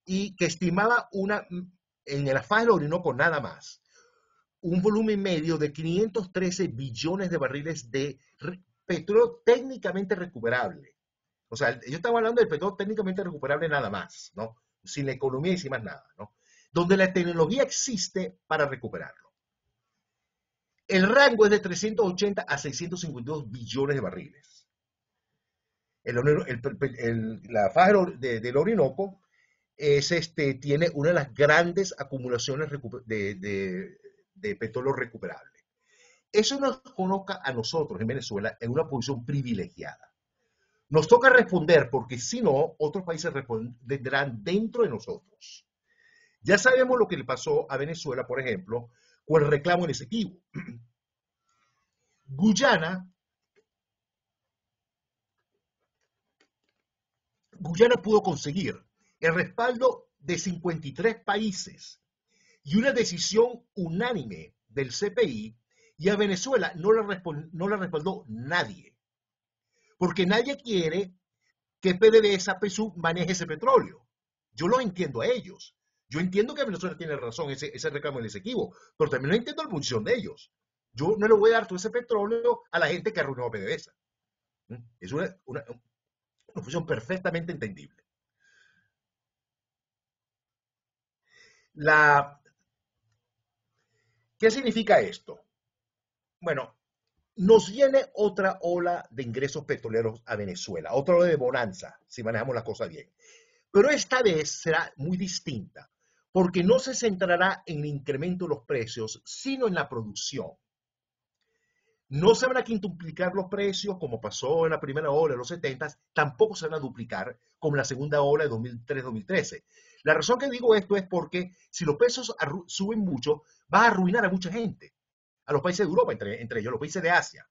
y que estimaba en la faja del Orinoco nada más, un volumen medio de 513 billones de barriles de petróleo técnicamente recuperable. O sea, yo estaba hablando del petróleo técnicamente recuperable nada más, ¿no? Sin la economía y sin más nada, ¿no? Donde la tecnología existe para recuperarlo. El rango es de 380 a 652 billones de barriles. La faja del Orinoco tiene una de las grandes acumulaciones de petróleo recuperable. Eso nos coloca a nosotros en Venezuela en una posición privilegiada. Nos toca responder porque si no, otros países responderán dentro de nosotros. Ya sabemos lo que le pasó a Venezuela, por ejemplo, con el reclamo en Esequibo. Guyana pudo conseguir el respaldo de 53 países y una decisión unánime del CPI, y a Venezuela no la respaldó nadie, porque nadie quiere que PDVSA PSUV maneje ese petróleo. Yo lo entiendo a ellos. Yo entiendo que Venezuela tiene razón, ese reclamo en ese equipo, pero también no entiendo la posición de ellos. Yo no le voy a dar todo ese petróleo a la gente que arruinó a PDVSA. Es una posición perfectamente entendible. ¿Qué significa esto? Bueno, nos viene otra ola de ingresos petroleros a Venezuela, otra ola de bonanza, si manejamos las cosas bien. Pero esta vez será muy distinta, porque no se centrará en el incremento de los precios, sino en la producción. No se van a quintuplicar los precios como pasó en la primera ola de los 70, tampoco se van a duplicar como en la segunda ola de 2003-2013. La razón que digo esto es porque si los precios suben mucho, va a arruinar a mucha gente, a los países de Europa, entre ellos los países de Asia.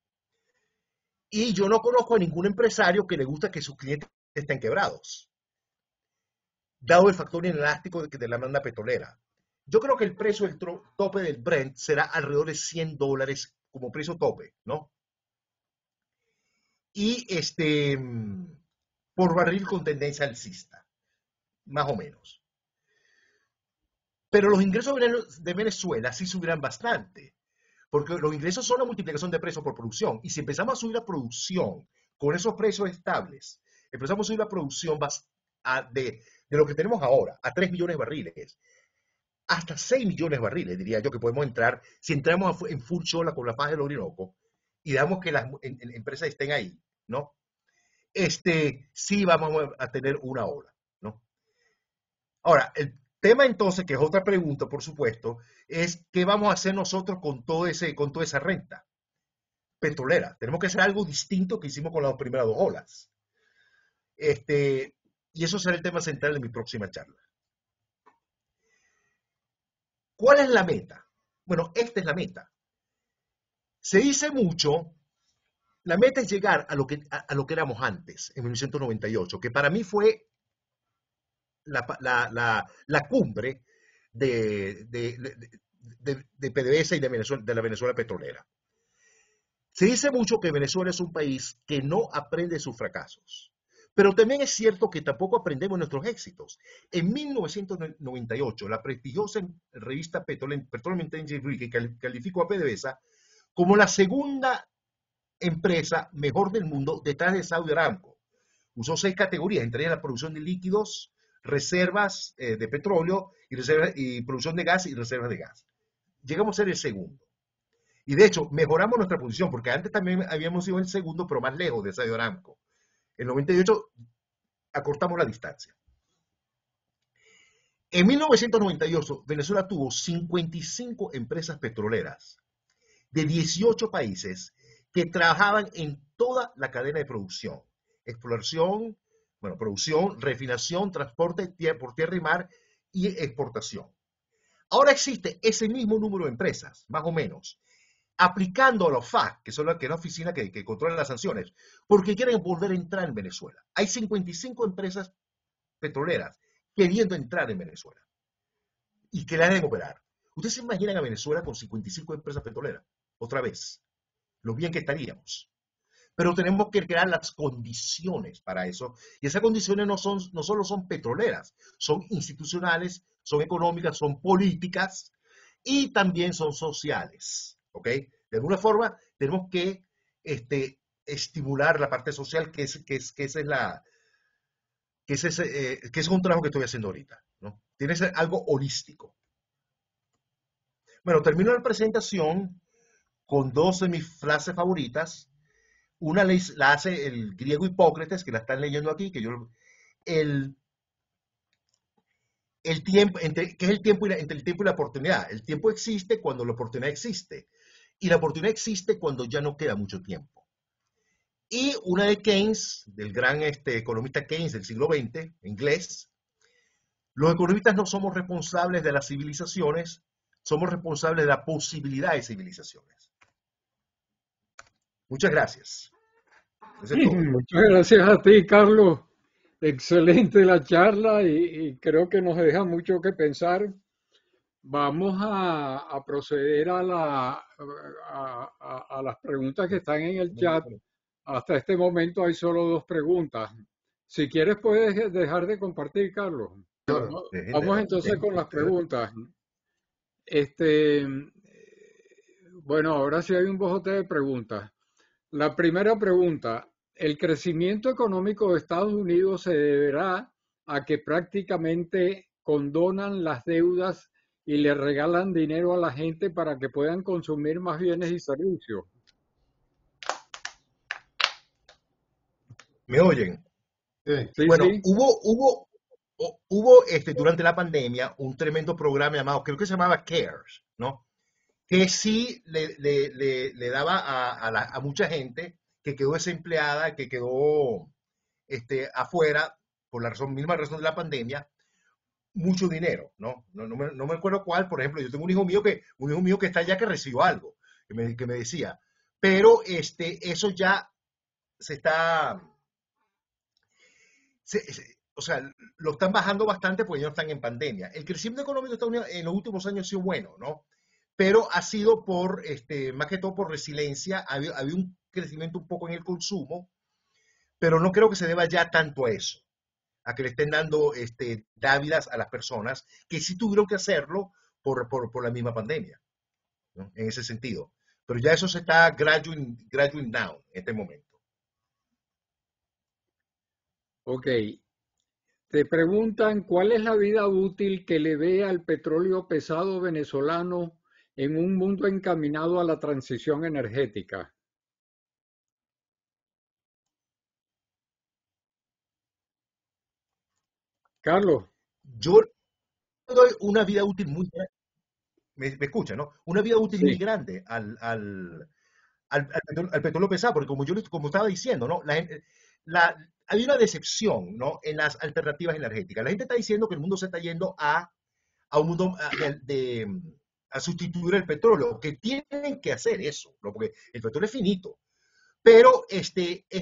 Y yo no conozco a ningún empresario que le guste que sus clientes estén quebrados, dado el factor inelástico de la demanda petrolera. Yo creo que el precio del tope del Brent será alrededor de $100 como precio tope, ¿no? Y por barril con tendencia alcista, más o menos. Pero los ingresos de Venezuela sí subirán bastante, porque los ingresos son la multiplicación de precios por producción, y si empezamos a subir la producción con esos precios estables, empezamos a subir la producción de lo que tenemos ahora, a 3 millones de barriles, hasta 6 millones de barriles, diría yo, que podemos entrar, si entramos en full chola con la faja del Orinoco, y damos que las empresas estén ahí, ¿no? Sí vamos a tener una ola, ¿no? Ahora, el tema entonces, que es otra pregunta, por supuesto, es qué vamos a hacer nosotros con toda esa renta petrolera. Tenemos que hacer algo distinto que hicimos con las primeras 2 olas. Y eso será el tema central de mi próxima charla. ¿Cuál es la meta? Bueno, esta es la meta. Se dice mucho, la meta es llegar a lo que éramos antes, en 1998, que para mí fue la cumbre de PDVSA y de la Venezuela petrolera. Se dice mucho que Venezuela es un país que no aprende sus fracasos, pero también es cierto que tampoco aprendemos nuestros éxitos. En 1998, la prestigiosa revista Petroleum Intelligence Weekly calificó a PDVSA como la segunda empresa mejor del mundo detrás de Saudi Aramco. Usó 6 categorías, entre ellas la producción de líquidos, reservas de petróleo y producción de gas y reservas de gas. Llegamos a ser el segundo. Y de hecho, mejoramos nuestra posición, porque antes también habíamos sido el segundo, pero más lejos de Saudi Aramco. En 98 acortamos la distancia. En 1998, Venezuela tuvo 55 empresas petroleras de 18 países que trabajaban en toda la cadena de producción. Exploración, bueno, producción, refinación, transporte por tierra y mar y exportación. Ahora existe ese mismo número de empresas, más o menos, aplicando a los FAC, que es la oficina que controla las sanciones, porque quieren volver a entrar en Venezuela. Hay 55 empresas petroleras queriendo entrar en Venezuela y que la deben operar. ¿Ustedes se imaginan a Venezuela con 55 empresas petroleras? Otra vez, lo bien que estaríamos. Pero tenemos que crear las condiciones para eso. Y esas condiciones no solo son petroleras, son institucionales, son económicas, son políticas y también son sociales. ¿Ok? De alguna forma tenemos que estimular la parte social, que es un trabajo que estoy haciendo ahorita, ¿no? Tiene que ser algo holístico. Bueno, termino la presentación con 2 de mis frases favoritas. Una la hace el griego Hipócrates, que la están leyendo aquí, el, el tiempo, ¿qué es el tiempo entre el tiempo y la oportunidad? El tiempo existe cuando la oportunidad existe. Y la oportunidad existe cuando ya no queda mucho tiempo. Y una de Keynes, del gran economista Keynes del siglo XX, inglés: los economistas no somos responsables de las civilizaciones, somos responsables de la posibilidad de civilizaciones. Muchas gracias. Eso es todo. Muchas gracias a ti, Carlos. Excelente la charla y creo que nos deja mucho que pensar. Vamos a proceder a las preguntas que están en el chat. Hasta este momento hay solo 2 preguntas. Si quieres, puedes dejar de compartir, Carlos. Vamos entonces con las preguntas. Bueno, ahora sí hay un bojote de preguntas. La primera pregunta: ¿el crecimiento económico de Estados Unidos se deberá a que prácticamente condonan las deudas y le regalan dinero a la gente para que puedan consumir más bienes y servicios? ¿Me oyen? Sí, Bueno, sí. hubo durante la pandemia un tremendo programa llamado, creo que se llamaba CARES, ¿no? Que sí le daba a mucha gente que quedó desempleada, que quedó afuera por la misma razón de la pandemia, mucho dinero, ¿no? No me acuerdo cuál. Por ejemplo, yo tengo un hijo mío que está allá, que recibió algo, que me decía, pero eso ya se está, o sea, lo están bajando bastante porque ya no están en pandemia. El crecimiento económico de Estados Unidos en los últimos años ha sido bueno, ¿no? Pero ha sido más que todo por resiliencia. Había un crecimiento un poco en el consumo, pero no creo que se deba ya tanto a eso, a que le estén dando dávidas a las personas que sí tuvieron que hacerlo por la misma pandemia, ¿no? En ese sentido. Pero ya eso se está graduating down en este momento. Ok. Te preguntan cuál es la vida útil que le ve al petróleo pesado venezolano en un mundo encaminado a la transición energética. Carlos. Yo doy una vida útil muy grande, me escucha, ¿no? Una vida útil muy Sí. grande al petróleo pesado, porque como estaba diciendo, ¿no? Hay una decepción, ¿no? En las alternativas energéticas. La gente está diciendo que el mundo se está yendo a un mundo a sustituir el petróleo, que tienen que hacer eso, ¿no? Porque el petróleo es finito, pero es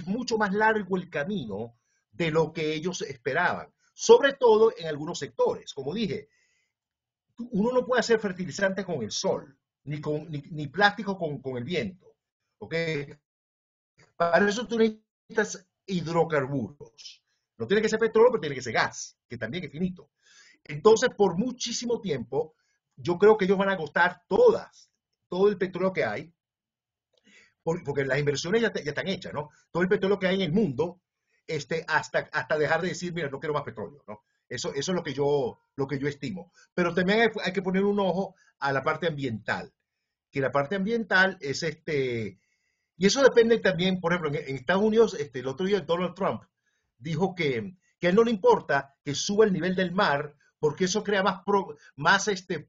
mucho más largo el camino de lo que ellos esperaban, sobre todo en algunos sectores. Como dije, uno no puede hacer fertilizantes con el sol, ni plástico con el viento, ¿ok? Para eso tú necesitas hidrocarburos. No tiene que ser petróleo, pero tiene que ser gas, que también es finito. Entonces, por muchísimo tiempo, yo creo que ellos van a agotar todo el petróleo que hay, porque las inversiones ya están hechas, ¿no? Todo el petróleo que hay en el mundo, hasta dejar de decir, mira, no quiero más petróleo, ¿no? Eso es lo que yo estimo. Pero también hay que poner un ojo a la parte ambiental, que la parte ambiental es y eso depende también, por ejemplo, en Estados Unidos, el otro día Donald Trump dijo que a él no le importa que suba el nivel del mar porque eso crea más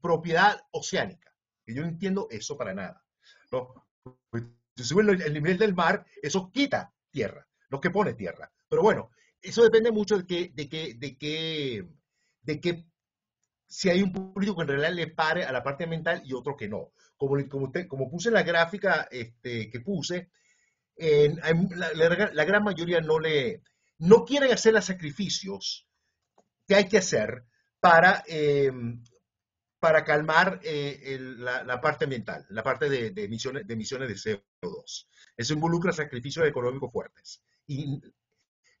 propiedad oceánica. Y yo no entiendo eso para nada, ¿no? Pues, si sube el nivel del mar, eso quita tierra, no que pone tierra. Pero bueno, eso depende mucho de que si hay un político que en realidad le pare a la parte ambiental y otro que no. Como puse en la gráfica que puse, la gran mayoría no quieren hacer los sacrificios que hay que hacer para, para calmar la parte ambiental, la parte de emisiones de CO2. Eso involucra sacrificios económicos fuertes. Y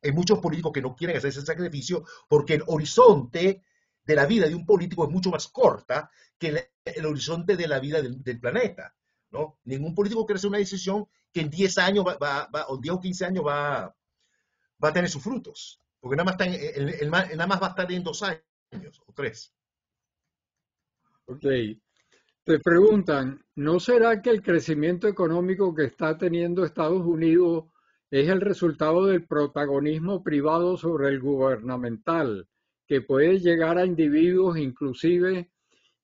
hay muchos políticos que no quieren hacer ese sacrificio porque el horizonte de la vida de un político es mucho más corta que el horizonte de la vida del planeta, ¿no? Ningún político quiere hacer una decisión que en 10 años o 10 o 15 años va a tener sus frutos, porque nada más, nada más va a estar en 2 años o 3. Ok. Te preguntan, ¿no será que el crecimiento económico que está teniendo Estados Unidos es el resultado del protagonismo privado sobre el gubernamental, que puede llegar a individuos inclusive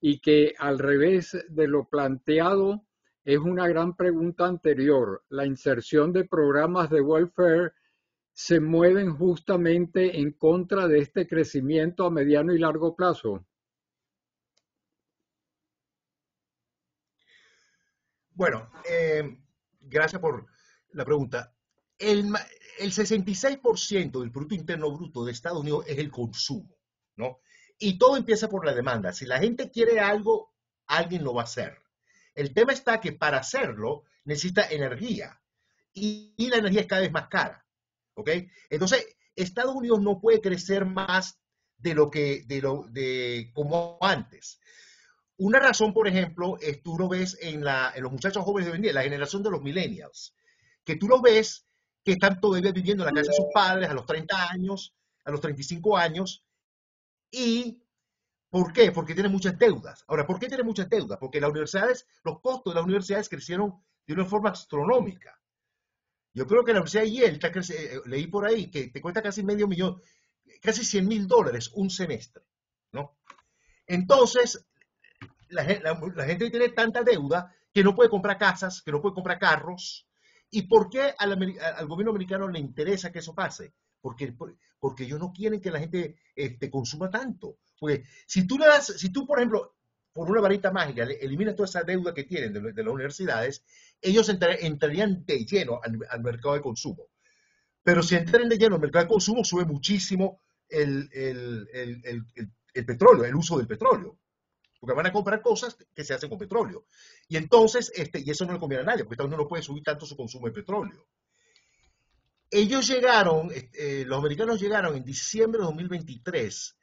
y que al revés de lo planteado es una gran pregunta anterior? La inserción de programas de welfare se mueven justamente en contra de este crecimiento a mediano y largo plazo. Bueno, gracias por la pregunta. El, el 66% del Producto Interno Bruto de Estados Unidos es el consumo, ¿no? Y todo empieza por la demanda. Si la gente quiere algo, alguien lo va a hacer. El tema está que para hacerlo necesita energía y la energía es cada vez más cara, ¿ok? Entonces, Estados Unidos no puede crecer más de como antes. Una razón, por ejemplo, es tú lo ves en los muchachos jóvenes de hoy en día, la generación de los millennials, que tú lo ves que están todavía viviendo en la casa de sus padres a los 30 años, a los 35 años. ¿Y por qué? Porque tienen muchas deudas. Ahora, ¿por qué tienen muchas deudas? Porque los costos de las universidades crecieron de una forma astronómica. Yo creo que la Universidad de Yale, leí por ahí, que te cuesta casi medio millón, casi $100,000 un semestre, ¿no? Entonces, la gente tiene tanta deuda que no puede comprar casas, que no puede comprar carros. ¿Y por qué al gobierno americano le interesa que eso pase? Porque ellos no quieren que la gente consuma tanto. Porque si tú, por ejemplo, por una varita mágica, eliminas toda esa deuda que tienen de las universidades, ellos entrarían de lleno al mercado de consumo. Pero si entran de lleno al mercado de consumo, sube muchísimo el petróleo, el uso del petróleo, porque van a comprar cosas que se hacen con petróleo. Y entonces, y eso no le conviene a nadie, porque Estados Unidos no puede subir tanto su consumo de petróleo. Ellos llegaron, los americanos llegaron en diciembre de 2023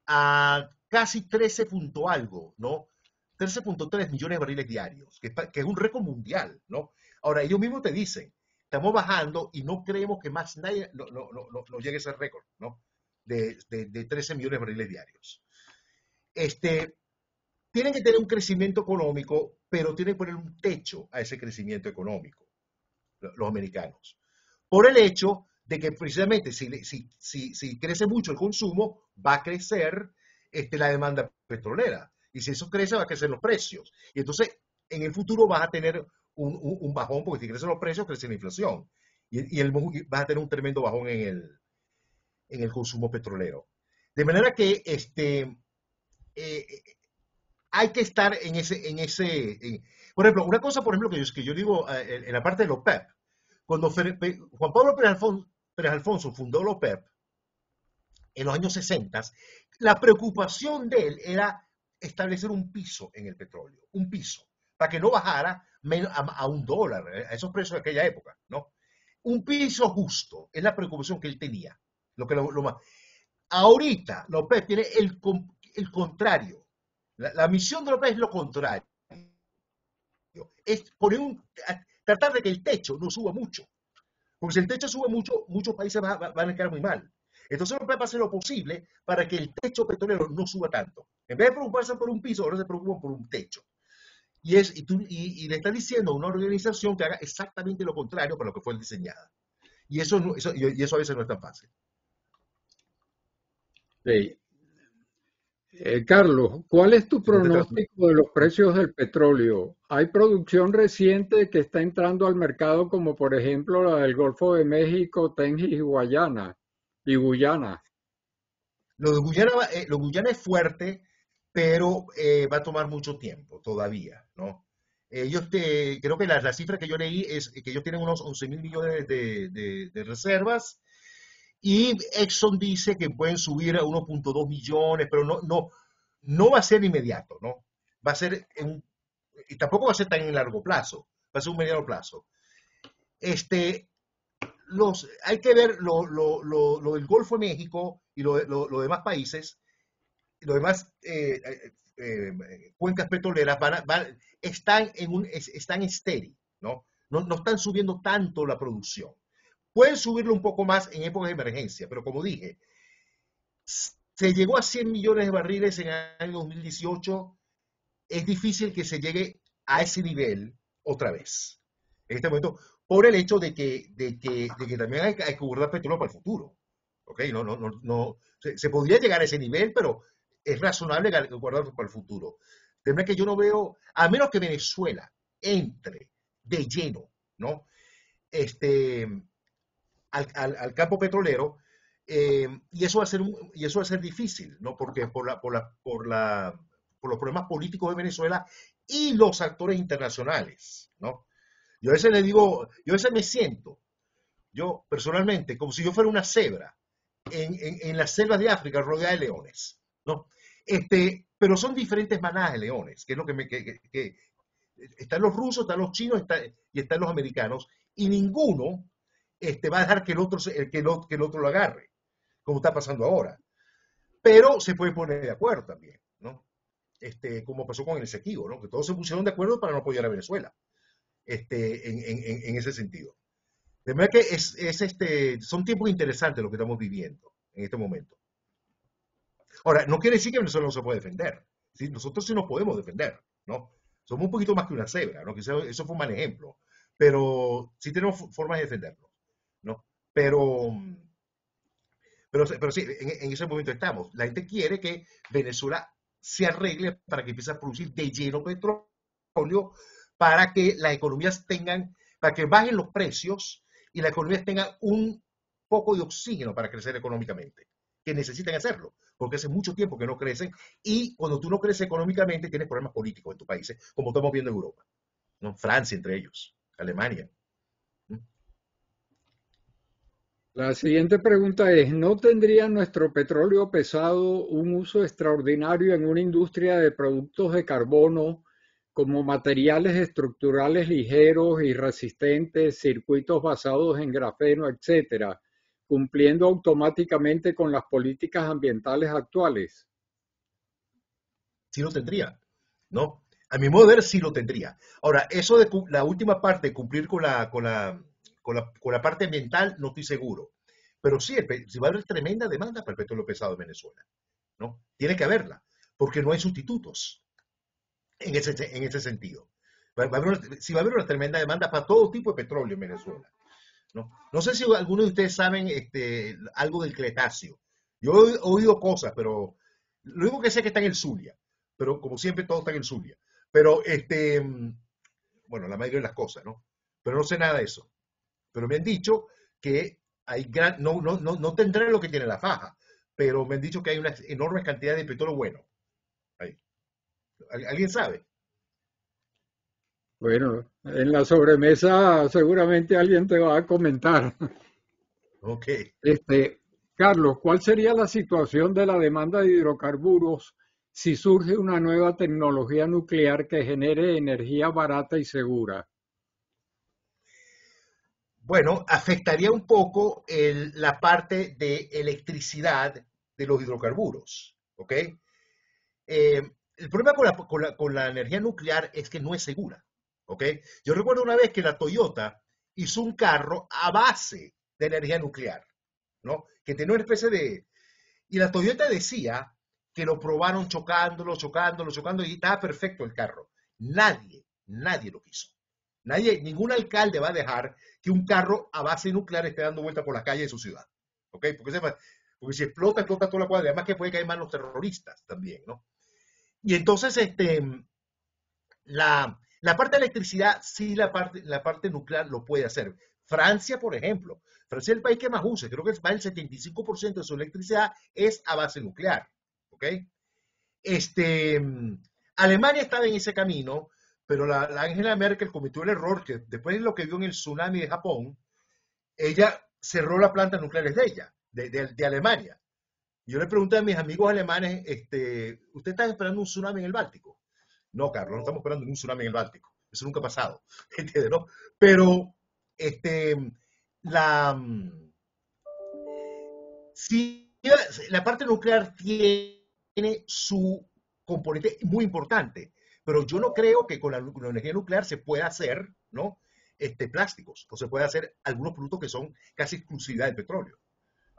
a casi 13 punto algo, ¿no? 13.3 millones de barriles diarios, que es un récord mundial, ¿no? Ahora, ellos mismos te dicen, estamos bajando y no creemos que más nadie no llegue a ese récord, ¿no? De 13 millones de barriles diarios. Tienen que tener un crecimiento económico, pero tienen que poner un techo a ese crecimiento económico, los americanos. Por el hecho de que precisamente si crece mucho el consumo, va a crecer la demanda petrolera. Y si eso crece, va a crecer los precios. Y entonces, en el futuro vas a tener un bajón, porque si crecen los precios, crece la inflación. Y vas a tener un tremendo bajón en el consumo petrolero. De manera que eh, hay que estar por ejemplo, una cosa, por ejemplo, que yo digo en la parte de la OPEP, cuando Juan Pablo Pérez Alfonso fundó la OPEP en los años 60, la preocupación de él era establecer un piso en el petróleo, un piso, para que no bajara a $1, a esos precios de aquella época, ¿no? Un piso justo, es la preocupación que él tenía. Lo más. Ahorita, la OPEP tiene el contrario. La misión de la OPEP es lo contrario. Es tratar de que el techo no suba mucho. Porque si el techo sube mucho, muchos países van a quedar muy mal. Entonces la OPEP va a hacer lo posible para que el techo petrolero no suba tanto. En vez de preocuparse por un piso, ahora se preocupan por un techo. Y le está diciendo a una organización que haga exactamente lo contrario para lo que fue diseñada. Y eso a veces no es tan fácil. Sí. Carlos, ¿cuál es tu pronóstico de los precios del petróleo? ¿Hay producción reciente que está entrando al mercado, como por ejemplo la del Golfo de México, Tengiz y Guyana? Lo de Guyana es fuerte, pero va a tomar mucho tiempo todavía, ¿no? Creo que la cifra que yo leí es que ellos tienen unos 11.000 millones de reservas. Y Exxon dice que pueden subir a 1.2 millones, pero no va a ser inmediato, ¿no? Va a ser, y tampoco va a ser tan en largo plazo, va a ser un mediano plazo. Hay que ver lo del Golfo de México y los demás países, los demás cuencas petroleras están estéril, ¿no? No están subiendo tanto la producción. Pueden subirlo un poco más en épocas de emergencia, pero como dije, se llegó a 100 millones de barriles en el año 2018. Es difícil que se llegue a ese nivel otra vez. En este momento, por el hecho de que también hay que guardar petróleo para el futuro. ¿Ok? Se podría llegar a ese nivel, pero es razonable guardarlo para el futuro. De manera que yo no veo, a menos que Venezuela entre de lleno, ¿no? Al campo petrolero, y eso va a ser difícil, ¿no? Porque por los problemas políticos de Venezuela y los actores internacionales, ¿no? Yo a veces le digo, yo a veces me siento, yo personalmente, como si yo fuera una cebra en las selvas de África rodeada de leones, ¿no? Pero son diferentes manadas de leones, que es lo que están los rusos, están los chinos y están los americanos, y ninguno va a dejar que el otro lo agarre, como está pasando ahora. Pero se puede poner de acuerdo también, ¿no? Como pasó con el Esequibo, ¿no? Que todos se pusieron de acuerdo para no apoyar a Venezuela, en ese sentido. De manera que son tiempos interesantes lo que estamos viviendo en este momento. Ahora, no quiere decir que Venezuela no se puede defender. ¿Sí? Nosotros sí nos podemos defender, ¿no? Somos un poquito más que una cebra, ¿no? Quizás eso fue un mal ejemplo, pero sí tenemos formas de defendernos, ¿no? Pero sí, en ese momento estamos. La gente quiere que Venezuela se arregle para que empiece a producir de lleno petróleo, para que las economías para que bajen los precios y las economías tengan un poco de oxígeno para crecer económicamente, que necesitan hacerlo, porque hace mucho tiempo que no crecen, y cuando tú no creces económicamente tienes problemas políticos en tus países, como estamos viendo en Europa, ¿no? Francia entre ellos, Alemania. La siguiente pregunta es, ¿no tendría nuestro petróleo pesado un uso extraordinario en una industria de productos de carbono como materiales estructurales ligeros y resistentes, circuitos basados en grafeno, etcétera, cumpliendo automáticamente con las políticas ambientales actuales? Sí lo tendría, ¿no? A mi modo de ver, sí lo tendría. Ahora, eso de la última parte, de cumplir con la parte ambiental, no estoy seguro. Pero sí, va a haber tremenda demanda para el petróleo pesado en Venezuela, ¿no? Tiene que haberla, porque no hay sustitutos en ese sentido. Sí va a haber una tremenda demanda para todo tipo de petróleo en Venezuela, ¿no? No sé si algunos de ustedes saben algo del Cretáceo. Yo he oído cosas, pero lo único que sé es que está en el Zulia. Pero como siempre, todo está en el Zulia. Pero, bueno, la mayoría de las cosas, ¿no? Pero no sé nada de eso. Pero me han dicho que no tendrán lo que tiene la faja, pero me han dicho que hay una enorme cantidad de petróleo bueno ahí. ¿Alguien sabe? Bueno, en la sobremesa seguramente alguien te va a comentar. Ok. Este, Carlos, ¿cuál sería la situación de la demanda de hidrocarburos si surge una nueva tecnología nuclear que genere energía barata y segura? Bueno, afectaría un poco la parte de electricidad de los hidrocarburos, ¿ok? El problema con la energía nuclear es que no es segura, ¿ok? Yo recuerdo una vez que la Toyota hizo un carro a base de energía nuclear, ¿no? Que tenía una especie de... Y la Toyota decía que lo probaron chocándolo, y estaba perfecto el carro. Nadie lo quiso. Nadie, ningún alcalde va a dejar que un carro a base nuclear esté dando vuelta por la calle de su ciudad, ¿ok? Porque si explota, explota toda la cuadra. Además que puede caer más los terroristas también, ¿no? Y entonces, la parte de electricidad, sí, la parte nuclear lo puede hacer. Francia, por ejemplo, Francia es el país que más usa, creo que va el 75% de su electricidad es a base nuclear, ¿ok? Este, Alemania estaba en ese camino, pero la Angela Merkel cometió el error que después de lo que vio en el tsunami de Japón, ella cerró las plantas nucleares de ella, de Alemania. Yo le pregunté a mis amigos alemanes, ¿usted está esperando un tsunami en el Báltico? No, Carlos, no estamos esperando un tsunami en el Báltico. Eso nunca ha pasado. ¿Entiendes? ¿No? Pero este, la, sí, la parte nuclear tiene su componente muy importante, pero yo no creo que con la energía nuclear se pueda hacer, ¿no? Plásticos, o se puede hacer algunos productos que son casi exclusividad del petróleo,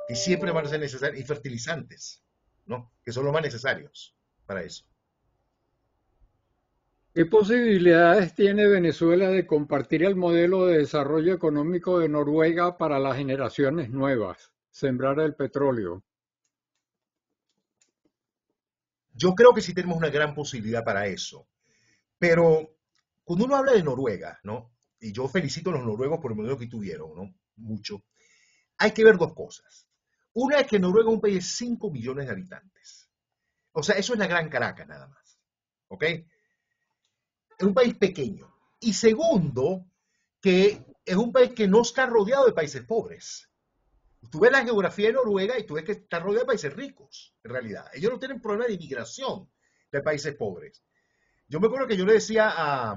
que siempre van a ser necesarios, y fertilizantes, ¿no? Que son los más necesarios para eso. ¿Qué posibilidades tiene Venezuela de compartir el modelo de desarrollo económico de Noruega para las generaciones nuevas? Sembrar el petróleo. Yo creo que sí tenemos una gran posibilidad para eso, pero cuando uno habla de Noruega, ¿no? Y yo felicito a los noruegos por el modelo que tuvieron, ¿no? Mucho. Hay que ver dos cosas. Una es que Noruega es un país de 5 millones de habitantes. O sea, eso es la Gran Caracas nada más. ¿Ok? Es un país pequeño. Y segundo, que es un país que no está rodeado de países pobres. Tú ves la geografía de Noruega y tú ves que está rodeado de países ricos, en realidad. Ellos no tienen problema de inmigración de países pobres. Yo me acuerdo que yo le decía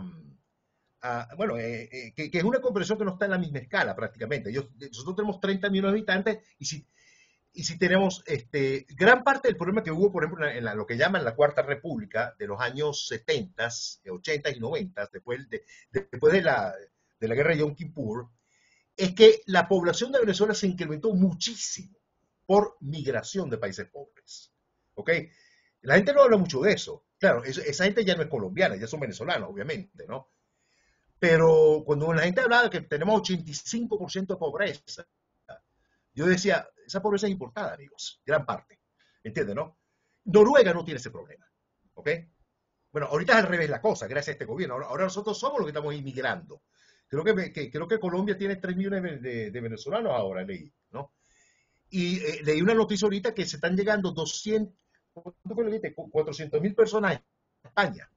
bueno, que es una comprensión que no está en la misma escala prácticamente. Nosotros tenemos 30 millones de habitantes y si tenemos gran parte del problema que hubo, por ejemplo, lo que llaman la Cuarta República de los años 70, 80 y 90, después de la guerra de Yom Kippur, es que la población de Venezuela se incrementó muchísimo por migración de países pobres. ¿Ok? La gente no habla mucho de eso. Claro, esa gente ya no es colombiana, ya son venezolanos, obviamente, ¿no? Pero cuando la gente hablaba de que tenemos 85% de pobreza, yo decía, esa pobreza es importada, amigos, gran parte. ¿Entiendes, no? Noruega no tiene ese problema. ¿Ok? Bueno, ahorita es al revés la cosa, gracias a este gobierno. Ahora nosotros somos los que estamos inmigrando. Creo que Colombia tiene 3 millones de venezolanos ahora, leí, ¿no? Y leí una noticia ahorita que se están llegando 400.000 personas a España,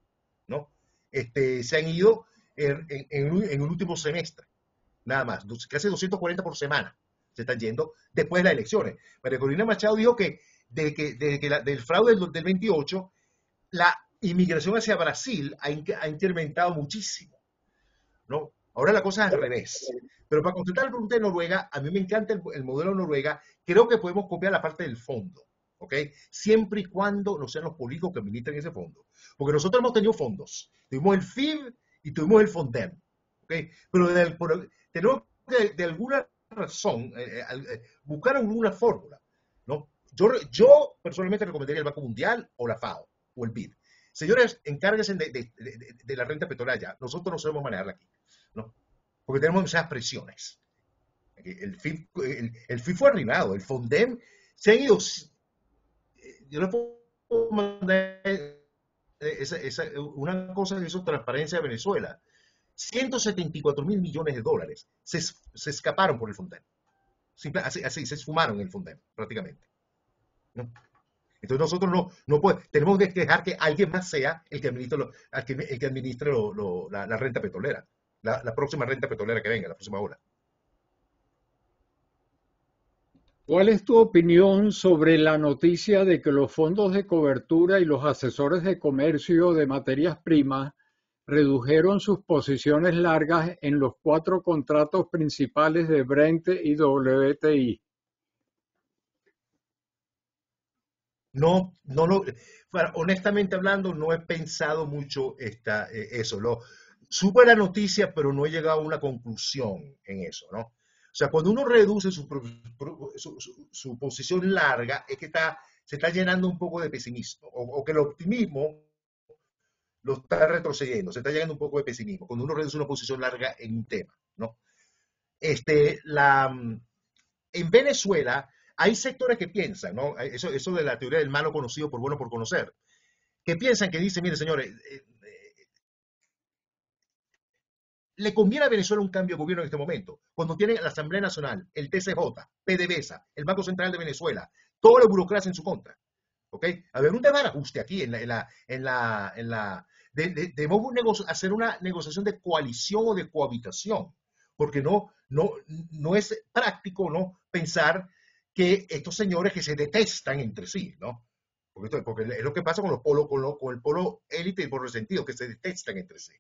¿no? Se han ido en el último semestre, nada más, casi 240 por semana se están yendo después de las elecciones. María Corina Machado dijo que del fraude del 28, la inmigración hacia Brasil ha incrementado muchísimo, ¿no? Ahora la cosa es al revés. Pero para contestar la pregunta de Noruega, a mí me encanta el modelo de Noruega. Creo que podemos copiar la parte del fondo, ¿ok? Siempre y cuando no sean los políticos que administren ese fondo. Porque nosotros hemos tenido fondos. Tuvimos el FIB y tuvimos el FONDEM, ¿ok? Pero tenemos que, de alguna razón, buscar alguna fórmula, ¿no? Yo personalmente recomendaría el Banco Mundial o la FAO o el BID. Señores, encárguense de la renta petrolera. Nosotros no sabemos manejarla aquí, ¿no? Porque tenemos esas presiones. El FIF fue arruinado, el FONDEM se han ido. Yo les puedo mandar una cosa que hizo Transparencia de Venezuela. 174.000 millones de dólares se escaparon por el FONDEM. Así se esfumaron el FONDEM, prácticamente, ¿no? Entonces nosotros tenemos que dejar que alguien más sea el que administre, el que administre la renta petrolera, la próxima renta petrolera que venga, la próxima ola. ¿Cuál es tu opinión sobre la noticia de que los fondos de cobertura y los asesores de comercio de materias primas redujeron sus posiciones largas en los 4 contratos principales de Brent y WTI? No, honestamente hablando, no he pensado mucho eso. Supe la noticia, pero no he llegado a una conclusión en eso, ¿no? O sea, cuando uno reduce su posición larga, es que se está llenando un poco de pesimismo, o que el optimismo lo está retrocediendo, se está llegando un poco de pesimismo, cuando uno reduce una posición larga en un tema, ¿no? En Venezuela hay sectores que piensan, ¿no? Eso de la teoría del malo conocido por bueno por conocer, que piensan que dicen, mire señores, le conviene a Venezuela un cambio de gobierno en este momento, cuando tienen la Asamblea Nacional, el TCJ, PDVSA, el Banco Central de Venezuela, toda la burocracia en su contra. ¿Ok? A ver, un tema de ajuste aquí debemos hacer una negociación de coalición o de cohabitación, porque no es práctico, ¿no?, pensar que estos señores que se detestan entre sí, ¿no? Porque es lo que pasa con con el polo élite y el polo resentido, que se detestan entre sí.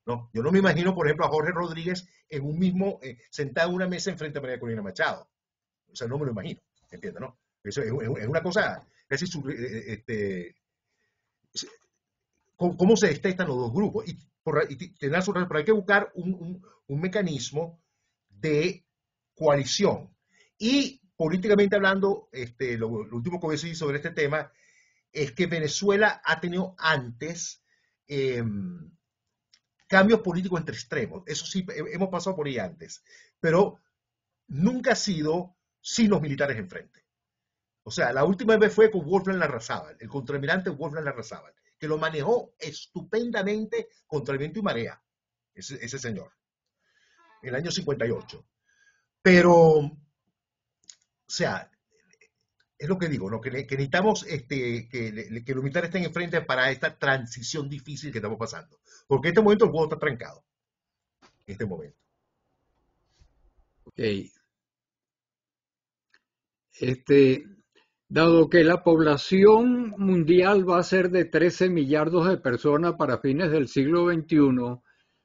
¿No? Yo no me imagino, por ejemplo, a Jorge Rodríguez en un mismo, sentado en una mesa enfrente a María Corina Machado. O sea, no me lo imagino, ¿entiendes? ¿No? Eso es una cosa casi cómo se detestan los dos grupos. Pero hay que buscar un mecanismo de coalición. Y políticamente hablando, lo último que voy a decir sobre este tema es que Venezuela ha tenido antes cambios políticos entre extremos. Eso sí, hemos pasado por ahí antes. Pero nunca ha sido sin los militares enfrente. O sea, la última vez fue con Wolfram Larrazábal, el contraalmirante Wolfram Larrazábal, que lo manejó estupendamente contra el viento y marea, ese señor, en el año 58. Pero, o sea, es lo que digo, ¿no? Que necesitamos que los militares estén enfrente para esta transición difícil que estamos pasando. Porque en este momento el juego está trancado. En este momento. Ok. Dado que la población mundial va a ser de 13 millardos de personas para fines del siglo XXI,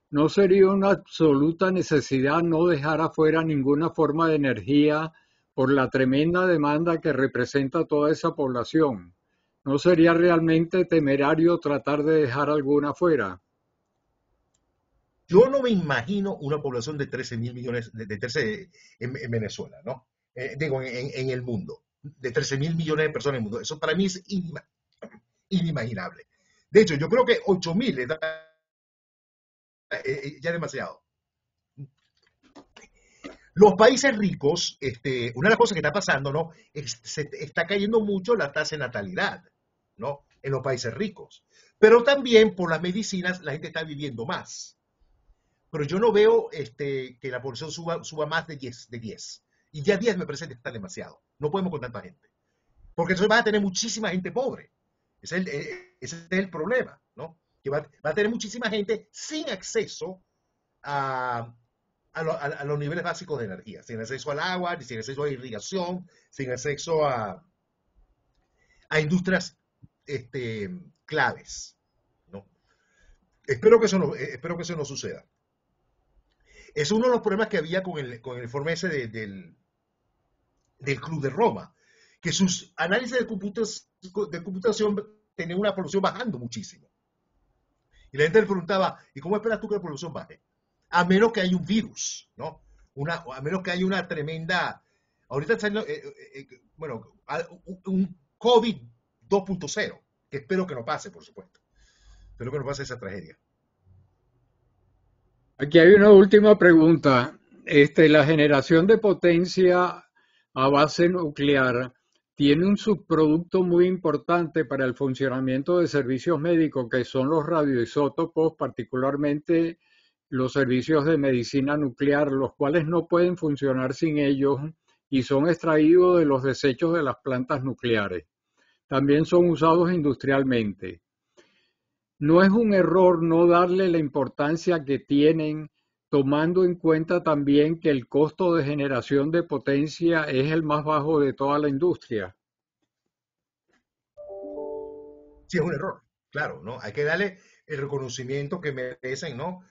¿no sería una absoluta necesidad no dejar afuera ninguna forma de energía por la tremenda demanda que representa toda esa población? ¿No sería realmente temerario tratar de dejar alguna fuera? Yo no me imagino una población de 13 mil millones, de 13 en Venezuela, ¿no? Digo, en el mundo, de 13 mil millones de personas en el mundo. Eso para mí es inimaginable. De hecho, yo creo que 8 mil ya es demasiado. Los países ricos, una de las cosas que está pasando, ¿no? Se está cayendo mucho la tasa de natalidad, ¿no? En los países ricos. Pero también por las medicinas la gente está viviendo más. Pero yo no veo que la población suba más de 10. Y ya 10 me parece que está demasiado. No podemos con tanta gente. Porque entonces va a tener muchísima gente pobre. Ese es el problema, ¿no? Que va a tener muchísima gente sin acceso a los niveles básicos de energía, sin acceso al agua, sin acceso a irrigación, sin acceso a industrias claves, ¿no? Espero que eso no suceda. Es uno de los problemas que había con el informe ese del Club de Roma, que sus análisis de computación tenían una producción bajando muchísimo. Y la gente le preguntaba, ¿y cómo esperas tú que la producción baje? A menos que haya un virus, ¿no? A menos que haya una tremenda... Ahorita está un COVID 2.0, que espero que no pase, por supuesto. Espero que no pase esa tragedia. Aquí hay una última pregunta. La generación de potencia a base nuclear tiene un subproducto muy importante para el funcionamiento de servicios médicos, que son los radioisótopos, particularmente los servicios de medicina nuclear, los cuales no pueden funcionar sin ellos y son extraídos de los desechos de las plantas nucleares. también son usados industrialmente. No es un error no darle la importancia que tienen, tomando en cuenta también que el costo de generación de potencia es el más bajo de toda la industria. Sí, es un error, claro, ¿no? Hay que darle el reconocimiento que merecen, ¿no?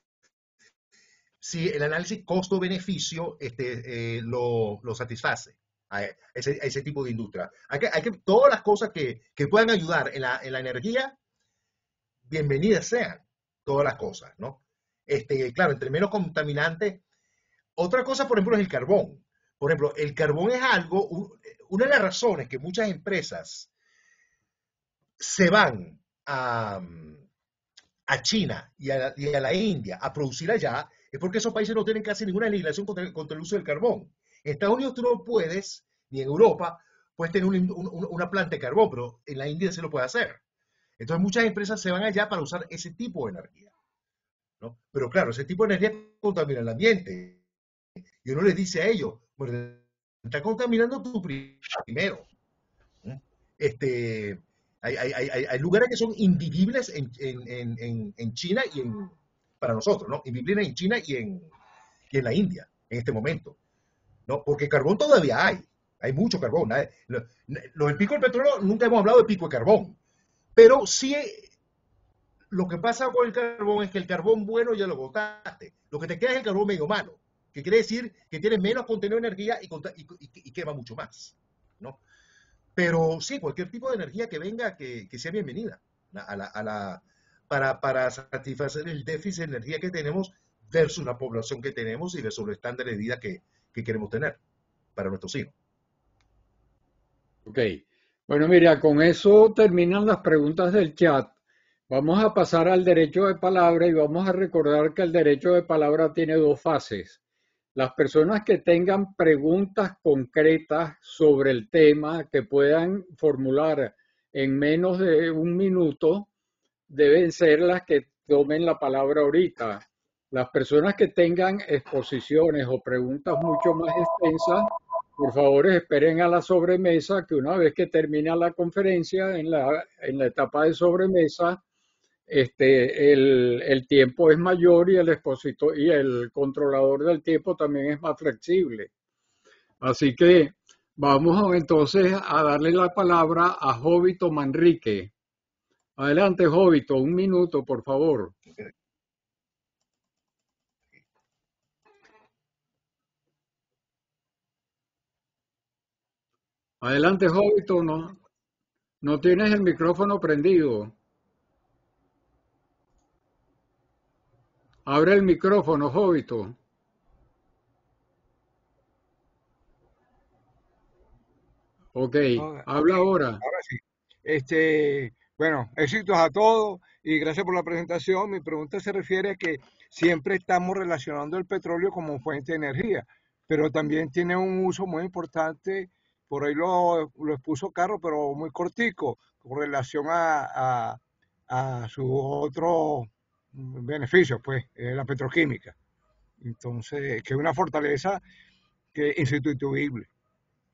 Si el análisis costo-beneficio lo satisface a ese tipo de industria. Todas las cosas que puedan ayudar en la energía, bienvenidas sean todas las cosas, ¿no? Claro, entre menos contaminante. Otra cosa, por ejemplo, es el carbón. Por ejemplo, el carbón es una de las razones que muchas empresas se van a China y a la India a producir allá, es porque esos países no tienen casi ninguna legislación contra el uso del carbón. En Estados Unidos tú no puedes, ni en Europa, puedes tener una planta de carbón, pero en la India se lo puede hacer. Entonces muchas empresas se van allá para usar ese tipo de energía, ¿no? Pero claro, ese tipo de energía contamina el ambiente. Y uno les dice a ellos, bueno, está contaminando tú primero. ¿No? Hay lugares que son invivibles en China para nosotros, ¿no? Invivibles en China y en la India en este momento, ¿no? Porque carbón todavía hay mucho carbón. El pico del petróleo, nunca hemos hablado de pico de carbón, pero sí lo que pasa con el carbón es que el carbón bueno ya lo botaste, lo que te queda es el carbón medio malo, que quiere decir que tienes menos contenido de energía y quema mucho más, ¿no? Pero sí, cualquier tipo de energía que venga, que sea bienvenida para satisfacer el déficit de energía que tenemos versus la población que tenemos y versus los estándares de vida que queremos tener para nuestros hijos. Ok. Bueno, mira, con eso terminan las preguntas del chat. Vamos a pasar al derecho de palabra y vamos a recordar que el derecho de palabra tiene dos fases. Las personas que tengan preguntas concretas sobre el tema que puedan formular en menos de un minuto deben ser las que tomen la palabra ahorita. Las personas que tengan exposiciones o preguntas mucho más extensas, por favor esperen a la sobremesa, que una vez que termina la conferencia, en la etapa de sobremesa, el tiempo es mayor y el expositor y el controlador del tiempo también es más flexible. Así que vamos entonces a darle la palabra a Jovito Manrique. Adelante, Jovito, un minuto, por favor. Adelante, Jovito, no tienes el micrófono prendido. Abre el micrófono, Jovito. Ok, habla ahora. Ahora sí. Bueno, éxitos a todos y gracias por la presentación. Mi pregunta se refiere a que siempre estamos relacionando el petróleo como fuente de energía, pero también tiene un uso muy importante, por ahí lo expuso Carlos, pero muy cortico, con relación a sus otros beneficios, pues, la petroquímica. Entonces, que es una fortaleza que es insustituible,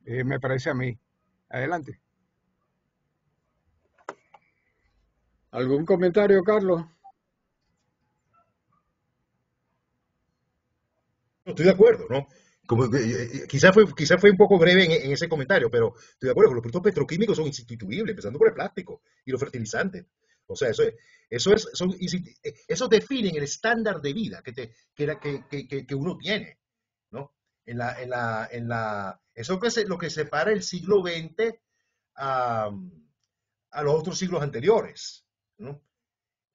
me parece a mí. Adelante. ¿Algún comentario, Carlos? Estoy de acuerdo, ¿no? Quizás fue un poco breve en ese comentario, pero estoy de acuerdo, los productos petroquímicos son insustituibles, empezando por el plástico y los fertilizantes. O sea, eso definen el estándar de vida que uno tiene, ¿no? Eso es lo que separa el siglo XX a, a los otros siglos anteriores, ¿no?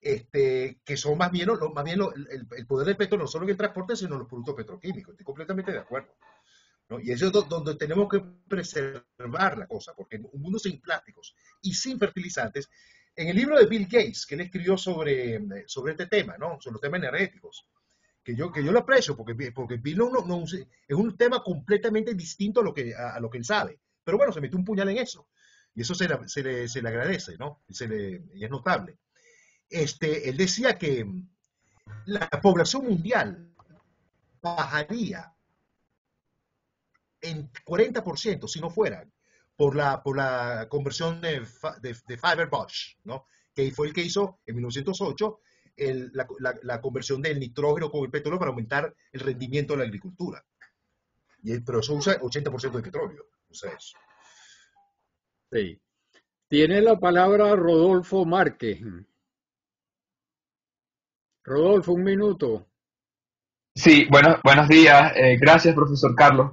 Que son el poder del petróleo, no solo en el transporte, sino en los productos petroquímicos. Estoy completamente de acuerdo, ¿no? Y eso es donde tenemos que preservar la cosa, porque en un mundo sin plásticos y sin fertilizantes, en el libro de Bill Gates, que él escribió sobre este tema, ¿no? Sobre los temas energéticos, que yo lo aprecio, porque Bill es un tema completamente distinto a lo que él sabe. Pero bueno, se metió un puñal en eso. Y eso se le agradece, ¿no? Y es notable. Él decía que la población mundial bajaría en 40% si no fueran por la conversión de Fibber-Bosch, ¿no? Que fue el que hizo en 1908 la conversión del nitrógeno con el petróleo para aumentar el rendimiento de la agricultura. Pero eso usa 80% de petróleo. O sea, eso. Sí. Tiene la palabra Rodolfo Márquez. Rodolfo, un minuto. Sí, buenos días. Gracias, profesor Carlos.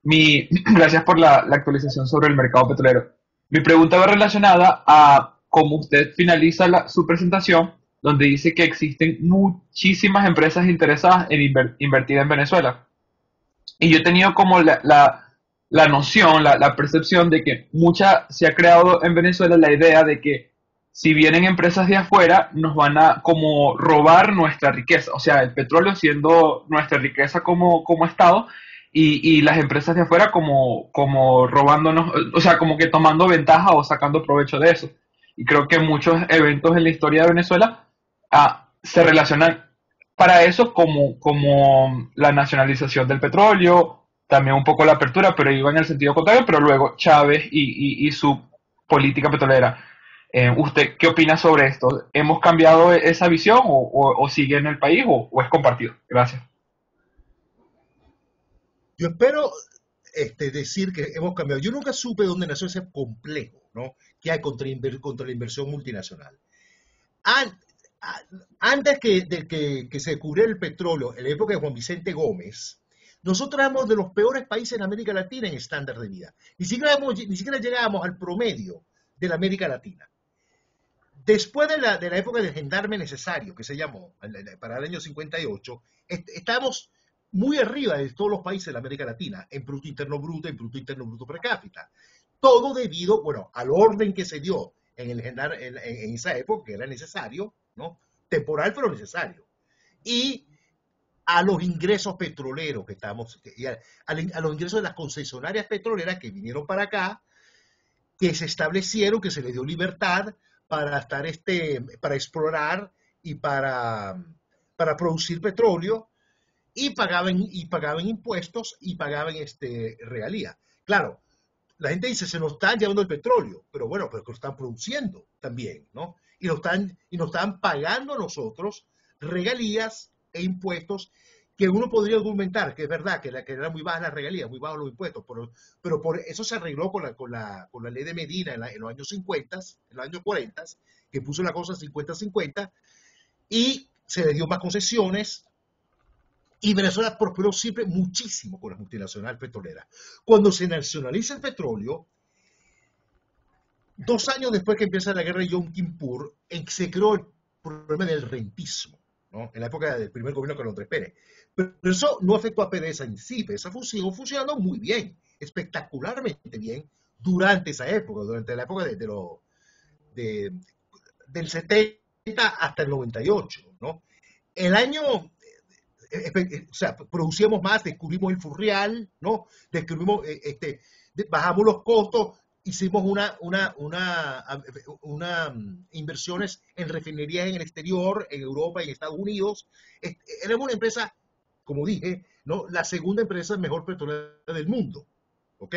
Gracias por la actualización sobre el mercado petrolero. Mi pregunta va relacionada a cómo usted finaliza su presentación, donde dice que existen muchísimas empresas interesadas en invertir en Venezuela. Y yo he tenido como la noción, la percepción de que se ha creado en Venezuela la idea de que si vienen empresas de afuera, nos van a como robar nuestra riqueza. O sea, el petróleo siendo nuestra riqueza como Estado y las empresas de afuera como robándonos, o sea, como que tomando ventaja o sacando provecho de eso. Y creo que muchos eventos en la historia de Venezuela se relacionan para eso como la nacionalización del petróleo, también un poco la apertura, pero iba en el sentido contrario, pero luego Chávez y su política petrolera. ¿Usted qué opina sobre esto? ¿Hemos cambiado esa visión o sigue en el país o es compartido? Gracias. Yo espero decir que hemos cambiado. Yo nunca supe dónde nació ese complejo, ¿no? Que hay contra la inversión multinacional. Antes que se descubriera el petróleo, en la época de Juan Vicente Gómez, nosotros éramos de los peores países en América Latina en estándar de vida. Ni siquiera llegábamos al promedio de la América Latina. Después de la época del gendarme necesario, que se llamó para el año 58, estábamos muy arriba de todos los países de la América Latina en Producto Interno Bruto, en Producto Interno Bruto per cápita. Todo debido, bueno, al orden que se dio en esa época, que era necesario, ¿no? Temporal, pero necesario. Y a los ingresos petroleros que estamos, a los ingresos de las concesionarias petroleras que vinieron para acá, que se establecieron, que se les dio libertad para para explorar y para producir petróleo, y pagaban impuestos y pagaban regalía. Claro, la gente dice, se nos están llevando el petróleo, pero bueno, pero que lo están produciendo también, ¿no? Y nos están pagando a nosotros regalías e impuestos que uno podría argumentar que es verdad que eran muy bajas las regalías, muy bajos los impuestos, pero por eso se arregló con la ley de Medina en los años 50, en los años 40, que puso la cosa 50-50, y se le dio más concesiones, y Venezuela prosperó siempre muchísimo con las multinacionales petroleras. Cuando se nacionaliza el petróleo, 2 años después que empieza la guerra de Yom Kippur, se creó el problema del rentismo, ¿no? En la época del primer gobierno de Carlos Andrés Pérez. Pero eso no afectó a PDVSA en sí. PDVSA funcionando muy bien, espectacularmente bien, durante esa época, durante la época del 70 hasta el 98, ¿no? El año, o sea, producíamos más, descubrimos el Furrial, ¿no? Descubrimos, bajamos los costos, hicimos inversiones en refinerías en el exterior, en Europa y en Estados Unidos. Éramos una empresa, como dije, ¿no? La segunda empresa mejor petrolera del mundo, ¿ok?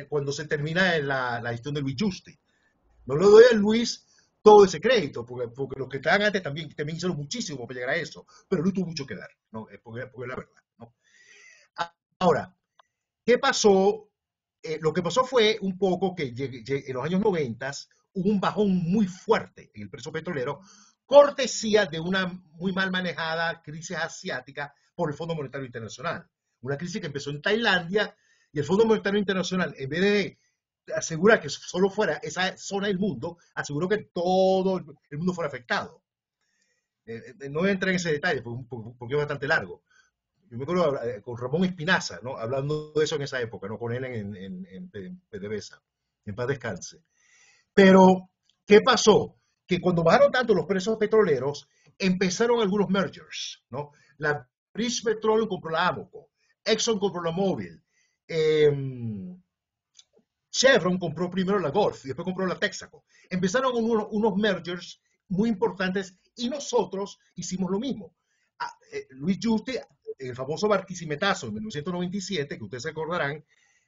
Cuando se termina la gestión de Luis Justi. No le doy a Luis todo ese crédito, porque los que estaban antes también hicieron muchísimo para llegar a eso, pero Luis tuvo mucho que dar, ¿no? Porque es la verdad, ¿no? Ahora, ¿qué pasó? Lo que pasó fue un poco que en los años 90 hubo un bajón muy fuerte en el precio petrolero, cortesía de una muy mal manejada crisis asiática por el Fondo Monetario Internacional. Una crisis que empezó en Tailandia y el Fondo Monetario Internacional, en vez de asegurar que solo fuera esa zona del mundo, aseguró que todo el mundo fuera afectado. No voy a entrar en ese detalle porque es bastante largo. Yo me acuerdo con Ramón Espinaza, ¿no? Hablando de eso en esa época, ¿no? Con él en PDVSA, en paz descanse. Pero, ¿qué pasó? Que cuando bajaron tanto los precios petroleros, empezaron algunos mergers, ¿no? La British Petroleum compró la Amoco, Exxon compró la Mobil, Chevron compró primero la Gulf y después compró la Texaco. Empezaron unos mergers muy importantes y nosotros hicimos lo mismo. Luis Justi, el famoso Barquisimeto en 1997, que ustedes se acordarán,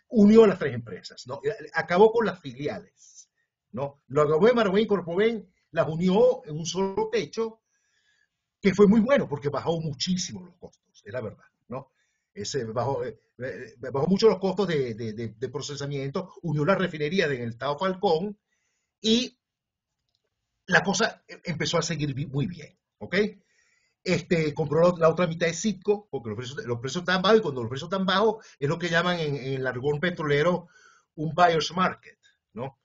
unió a las tres empresas, ¿no? Acabó con las filiales, ¿no? Lo acabó de Marubeni y Corpoven, las unió en un solo techo, que fue muy bueno porque bajó muchísimo los costos, es la verdad, ¿no? Bajó mucho los costos de procesamiento, unió la refinería en el estado Falcón y la cosa empezó a seguir muy bien, ¿ok? Compró la otra mitad de Citgo, porque los precios están bajos, y cuando los precios están bajos es lo que llaman en el argón petrolero un buyer's market, ¿no?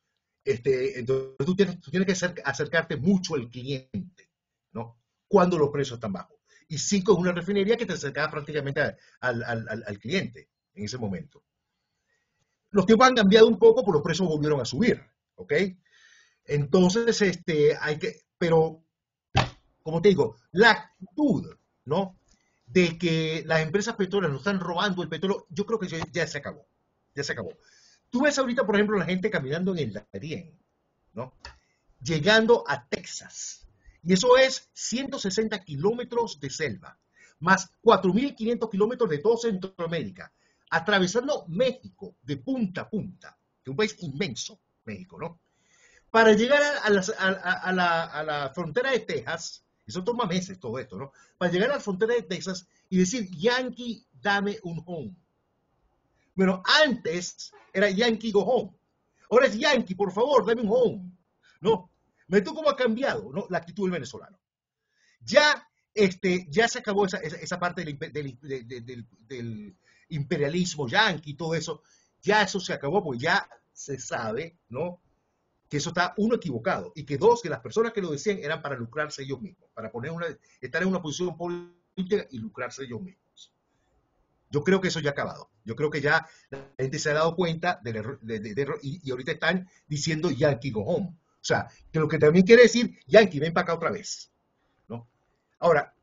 Entonces tú tienes que acercarte mucho al cliente, ¿no? Cuando los precios están bajos. Y Citgo es una refinería que te acercaba prácticamente al cliente en ese momento. Los tiempos han cambiado un poco, pero los precios volvieron a subir, ¿ok? Entonces, pero como te digo, la actitud, ¿no? De que las empresas petroleras nos están robando el petróleo, yo creo que ya se acabó. Ya se acabó. Tú ves ahorita, por ejemplo, la gente caminando en el Darién, ¿no? Llegando a Texas. Y eso es 160 kilómetros de selva, más 4.500 kilómetros de todo Centroamérica, atravesando México de punta a punta, que es un país inmenso, México, ¿no? Para llegar a la frontera de Texas, eso toma meses todo esto, ¿no? Para llegar a la frontera de Texas y decir, Yankee, dame un home. Bueno, antes era Yankee, go home. Ahora es Yankee, por favor, dame un home. ¿No? ¿Me tú cómo ha cambiado, ¿no? La actitud del venezolano? Ya, ya se acabó esa parte del imperialismo yanqui y todo eso. Ya eso se acabó, porque ya se sabe, ¿no? Que eso está, uno, equivocado, y que dos, que las personas que lo decían eran para lucrarse ellos mismos, para estar en una posición política y lucrarse ellos mismos. Yo creo que eso ya ha acabado. Yo creo que ya la gente se ha dado cuenta del error, y ahorita están diciendo Yankee go home. O sea, que lo que también quiere decir, Yankee, ven para acá otra vez, ¿no? Ahora,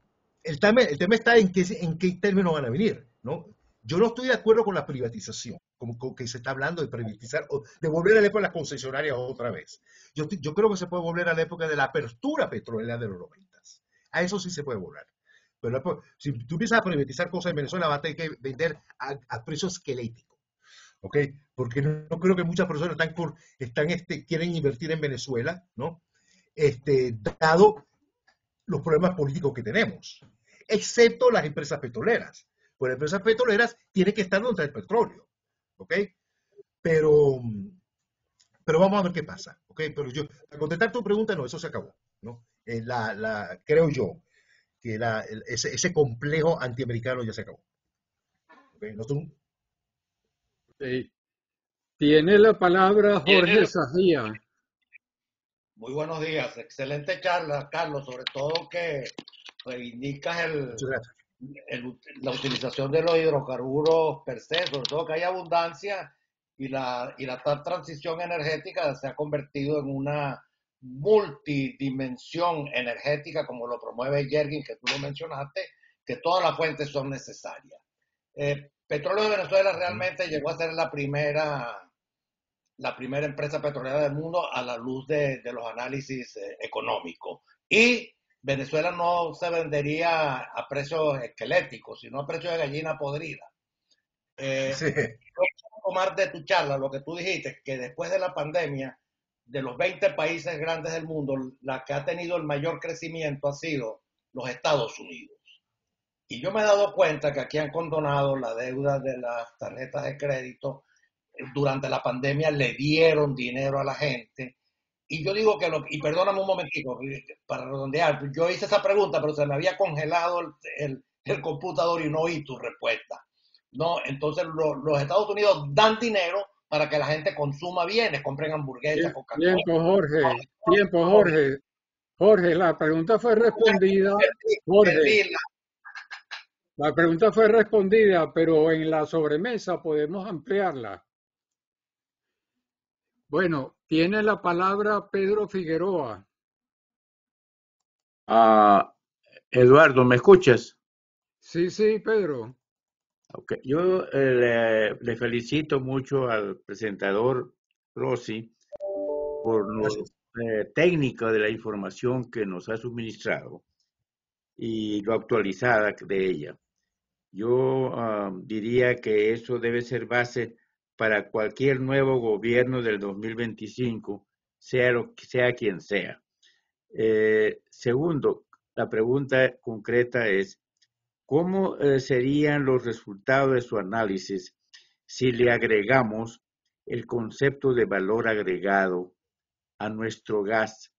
el tema está en qué términos van a venir, ¿no? Yo no estoy de acuerdo con la privatización, como que se está hablando de privatizar o de volver a la época de las concesionarias otra vez. Yo creo que se puede volver a la época de la apertura petrolera de los 90. A eso sí se puede volver. Pero si tú empiezas a privatizar cosas en Venezuela, vas a tener que vender a precio esquelético, ¿ok? Porque no creo que muchas personas quieren invertir en Venezuela, ¿no? Dado los problemas políticos que tenemos, excepto las empresas petroleras. Pues las empresas petroleras tienen que estar donde está el petróleo, ¿ok? Pero vamos a ver qué pasa, ¿ok? Pero para contestar tu pregunta, no, eso se acabó, ¿no? Creo yo que ese complejo antiamericano ya se acabó. ¿Okay? Sí. Tiene la palabra Jorge Sajía. Muy buenos días, excelente charla, Carlos, sobre todo que reivindicas la utilización de los hidrocarburos per se, sobre todo que hay abundancia y la transición energética se ha convertido en una multidimensión energética, como lo promueve Yergin, que tú lo mencionaste, que todas las fuentes son necesarias. Petróleo de Venezuela realmente llegó a ser la primera empresa petrolera del mundo a la luz de los análisis económicos. Y Venezuela no se vendería a precios esqueléticos, sino a precios de gallina podrida. Sí. Tomar de tu charla lo que tú dijiste, que después de la pandemia, de los 20 países grandes del mundo, la que ha tenido el mayor crecimiento ha sido los Estados Unidos. Y yo me he dado cuenta que aquí han condonado la deuda de las tarjetas de crédito. Durante la pandemia le dieron dinero a la gente. Y yo digo y perdóname un momentito, para redondear, yo hice esa pregunta, pero se me había congelado el computador y no oí tu respuesta. No, entonces los Estados Unidos dan dinero para que la gente consuma bienes, compren hamburguesas, Coca-Cola. Tiempo, Jorge. Jorge, la pregunta fue respondida. Jorge, la pregunta fue respondida, pero en la sobremesa podemos ampliarla. Bueno, tiene la palabra Pedro Figueroa. Eduardo, ¿me escuchas? Sí, Pedro. Okay. Yo le felicito mucho al presentador Rossi por lo técnico de la información que nos ha suministrado y lo actualizada de ella. Yo diría que eso debe ser base para cualquier nuevo gobierno del 2025, sea quien sea. Segundo, la pregunta concreta es, ¿cómo serían los resultados de su análisis si le agregamos el concepto de valor agregado a nuestro gas?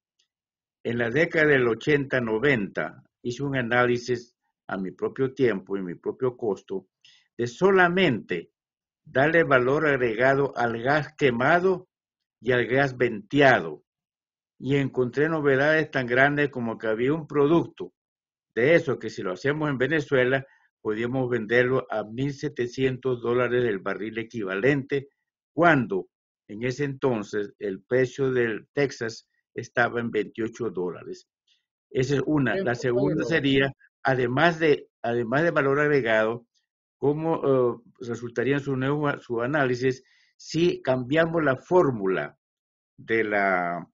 En la década del 80-90 hice un análisis a mi propio tiempo y mi propio costo de solamente darle valor agregado al gas quemado y al gas venteado. Y encontré novedades tan grandes como que había un producto de eso que si lo hacemos en Venezuela, podíamos venderlo a $1,700 el barril equivalente, cuando en ese entonces el precio del Texas estaba en $28. Esa es una. Bien, La segunda Pedro. sería, además de valor agregado, ¿cómo resultaría su análisis si cambiamos la fórmula de la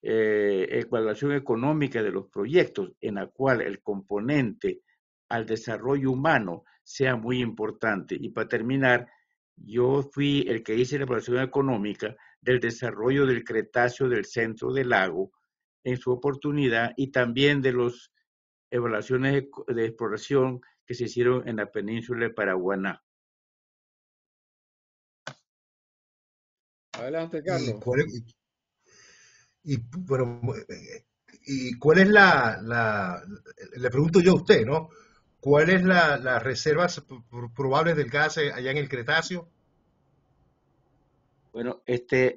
evaluación económica de los proyectos, en la cual el componente al desarrollo humano sea muy importante? Y para terminar, yo fui el que hice la evaluación económica del desarrollo del Cretáceo del centro del lago en su oportunidad, y también de las evaluaciones de exploración que se hicieron en la península de Paraguaná. Adelante, ¿Y Carlos. bueno, ¿y cuál es le pregunto yo a usted, ¿no? ¿Cuál es las reservas probables del gas allá en el Cretáceo? Bueno,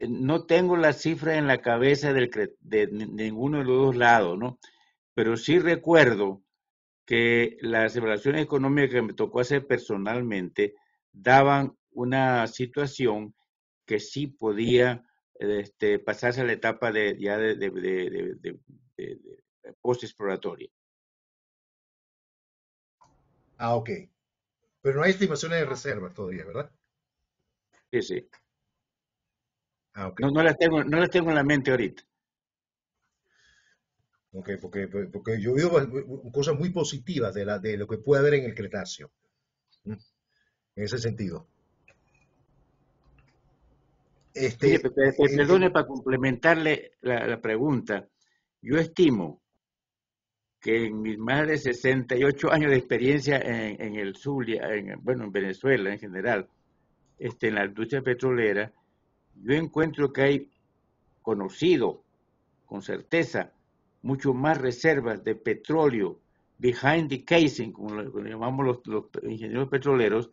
no tengo la cifra en la cabeza de ninguno de los dos lados, ¿no? Pero sí recuerdo que las evaluaciones económicas que me tocó hacer personalmente daban una situación que sí podía pasarse a la etapa de post-exploratoria. Ah, ok. Pero no hay estimaciones de reservas todavía, ¿verdad? Sí, sí. Ah, ok. No las tengo en la mente ahorita. Ok, porque yo he oído cosas muy positivas de lo que puede haber en el Cretáceo. En ese sentido. Mire, En- perdone en- para complementarle la pregunta. Yo estimo que en mis más de 68 años de experiencia en el Zulia, en Venezuela en general, en la industria petrolera, yo encuentro que hay conocido, con certeza, mucho más reservas de petróleo behind the casing, como lo llamamos los ingenieros petroleros,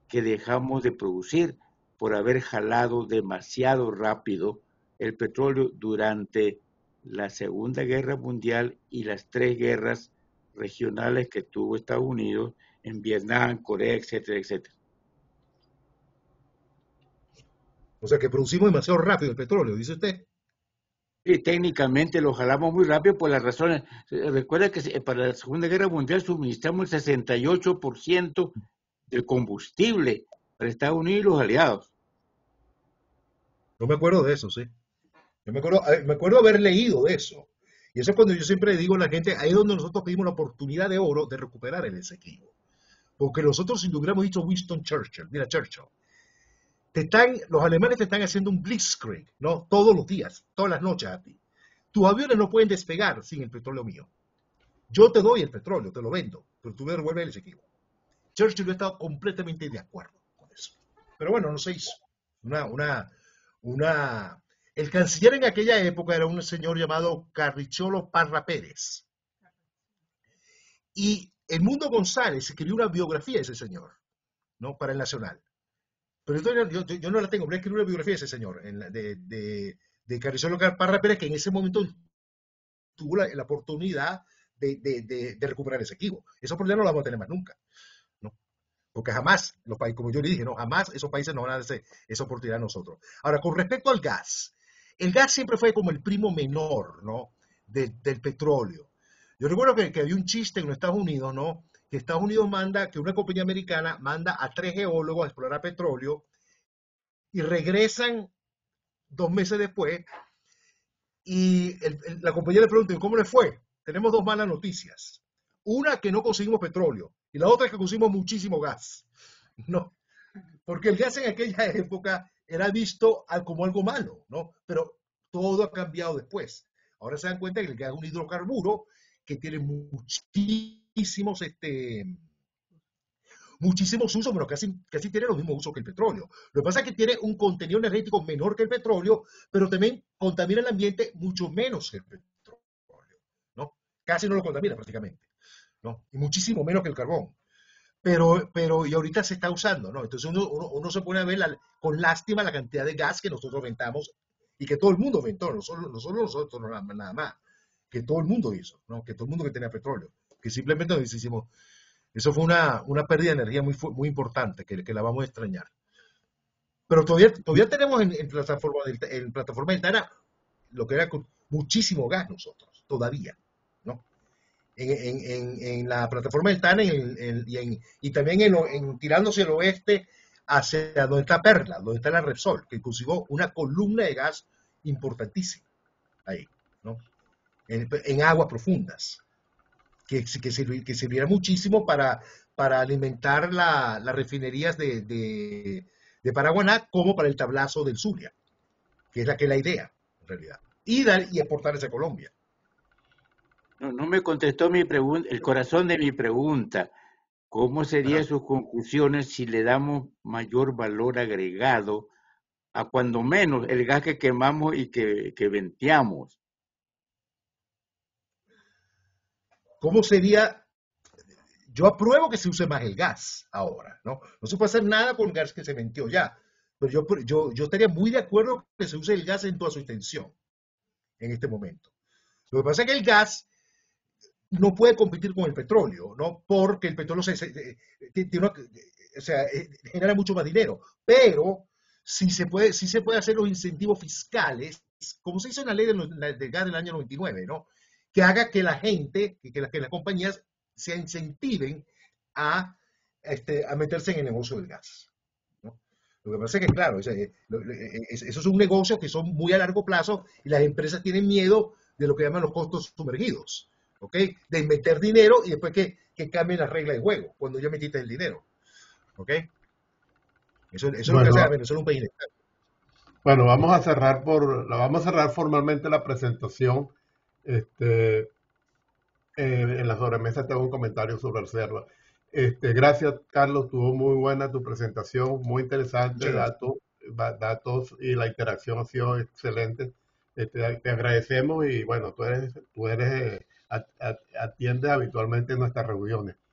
que dejamos de producir por haber jalado demasiado rápido el petróleo durante la Segunda Guerra Mundial y las 3 guerras regionales que tuvo Estados Unidos en Vietnam, Corea, etcétera, etcétera. o sea que producimos demasiado rápido el petróleo, dice usted. Y técnicamente lo jalamos muy rápido por las razones. Recuerda que para la Segunda Guerra Mundial suministramos el 68% del combustible para Estados Unidos y los aliados. No me acuerdo de eso, sí. Yo me acuerdo haber leído de eso. Y eso es cuando yo siempre digo a la gente, ahí es donde nosotros pedimos la oportunidad de oro de recuperar el Esequibo. Porque nosotros, si lo hubiéramos dicho Winston Churchill, mira Churchill, los alemanes te están haciendo un blitzkrieg, ¿no? Todos los días, todas las noches a ti. Tus aviones no pueden despegar sin el petróleo mío. Yo te doy el petróleo, te lo vendo, pero tú me devuelves el Esequibo. Churchill no estaba completamente de acuerdo con eso. Pero bueno, no se hizo. El canciller en aquella época era un señor llamado Carricholo Parra Pérez. Y Edmundo González escribió una biografía de ese señor, ¿no? Para el Nacional. Pero yo no la tengo, pero escribió una biografía de ese señor, de Carricholo Parra Pérez, que en ese momento tuvo la oportunidad de recuperar ese equipo. Esa oportunidad no la vamos a tener más nunca, ¿no? Porque jamás, los países, como yo le dije, no, jamás esos países nos van a dar esa oportunidad a nosotros. Ahora, con respecto al gas, el gas siempre fue como el primo menor, ¿no? Del petróleo. Yo recuerdo que había un chiste en los Estados Unidos, ¿no? Que Estados Unidos que una compañía americana manda a 3 geólogos a explorar petróleo y regresan 2 meses después y la compañía le pregunta, ¿cómo le fue? Tenemos 2 malas noticias. Una, que no conseguimos petróleo, y la otra es que conseguimos muchísimo gas. No, Porque el gas en aquella época era visto como algo malo, ¿no? Pero todo ha cambiado después. Ahora se dan cuenta que el gas es un hidrocarburo que tiene muchísimos usos, pero casi tiene los mismos usos que el petróleo. Lo que pasa es que tiene un contenido energético menor que el petróleo, pero también contamina el ambiente mucho menos que el petróleo, ¿no? Casi no lo contamina prácticamente, ¿no? Y muchísimo menos que el carbón. Y ahorita se está usando, ¿no? Entonces uno se pone a ver con lástima la cantidad de gas que nosotros rentamos y que todo el mundo rentó, no solo nosotros nada más, que todo el mundo hizo, ¿no? Que todo el mundo que tenía petróleo, que simplemente nos hicimos. Eso fue una pérdida de energía muy importante que la vamos a extrañar. Pero todavía tenemos en plataforma de Tana lo que era con muchísimo gas nosotros, todavía, ¿no? En la plataforma del Tana y también tirándose al oeste hacia donde está Perla, donde está la Repsol, que consiguió una columna de gas importantísima ahí, ¿no? En aguas profundas, que serviría muchísimo para alimentar las refinerías de Paraguaná como para el tablazo del Zulia, que es la idea, en realidad. Y exportar hacia Colombia. No me contestó mi pregunta, el corazón de mi pregunta. ¿Cómo serían sus conclusiones si le damos mayor valor agregado a cuando menos el gas que quemamos y que venteamos? ¿Cómo sería? Yo apruebo que se use más el gas ahora, ¿no? No se puede hacer nada con el gas que se venteó ya, pero yo estaría muy de acuerdo que se use el gas en toda su extensión en este momento. Lo que pasa es que el gas no puede competir con el petróleo, ¿no? Porque el petróleo genera mucho más dinero, pero sí se puede hacer los incentivos fiscales, como se hizo en la ley del gas del año 99, ¿no? Que haga que la gente, que las compañías se incentiven a meterse en el negocio del gas, ¿no? Lo que pasa es que, claro, eso es un negocio que son muy a largo plazo y las empresas tienen miedo de lo que llaman los costos sumergidos, ¿ok? De meter dinero y después que cambien las reglas de juego cuando ya metiste el dinero, ¿ok? Eso es lo que hace Venezuela, es un país inestable. Bueno, vamos a cerrar formalmente la presentación. En la sobremesa tengo un comentario sobre el cerro. Gracias, Carlos, estuvo muy buena tu presentación, muy interesante, datos y la interacción ha sido excelente. Te agradecemos y bueno, tú atiendes habitualmente nuestras reuniones.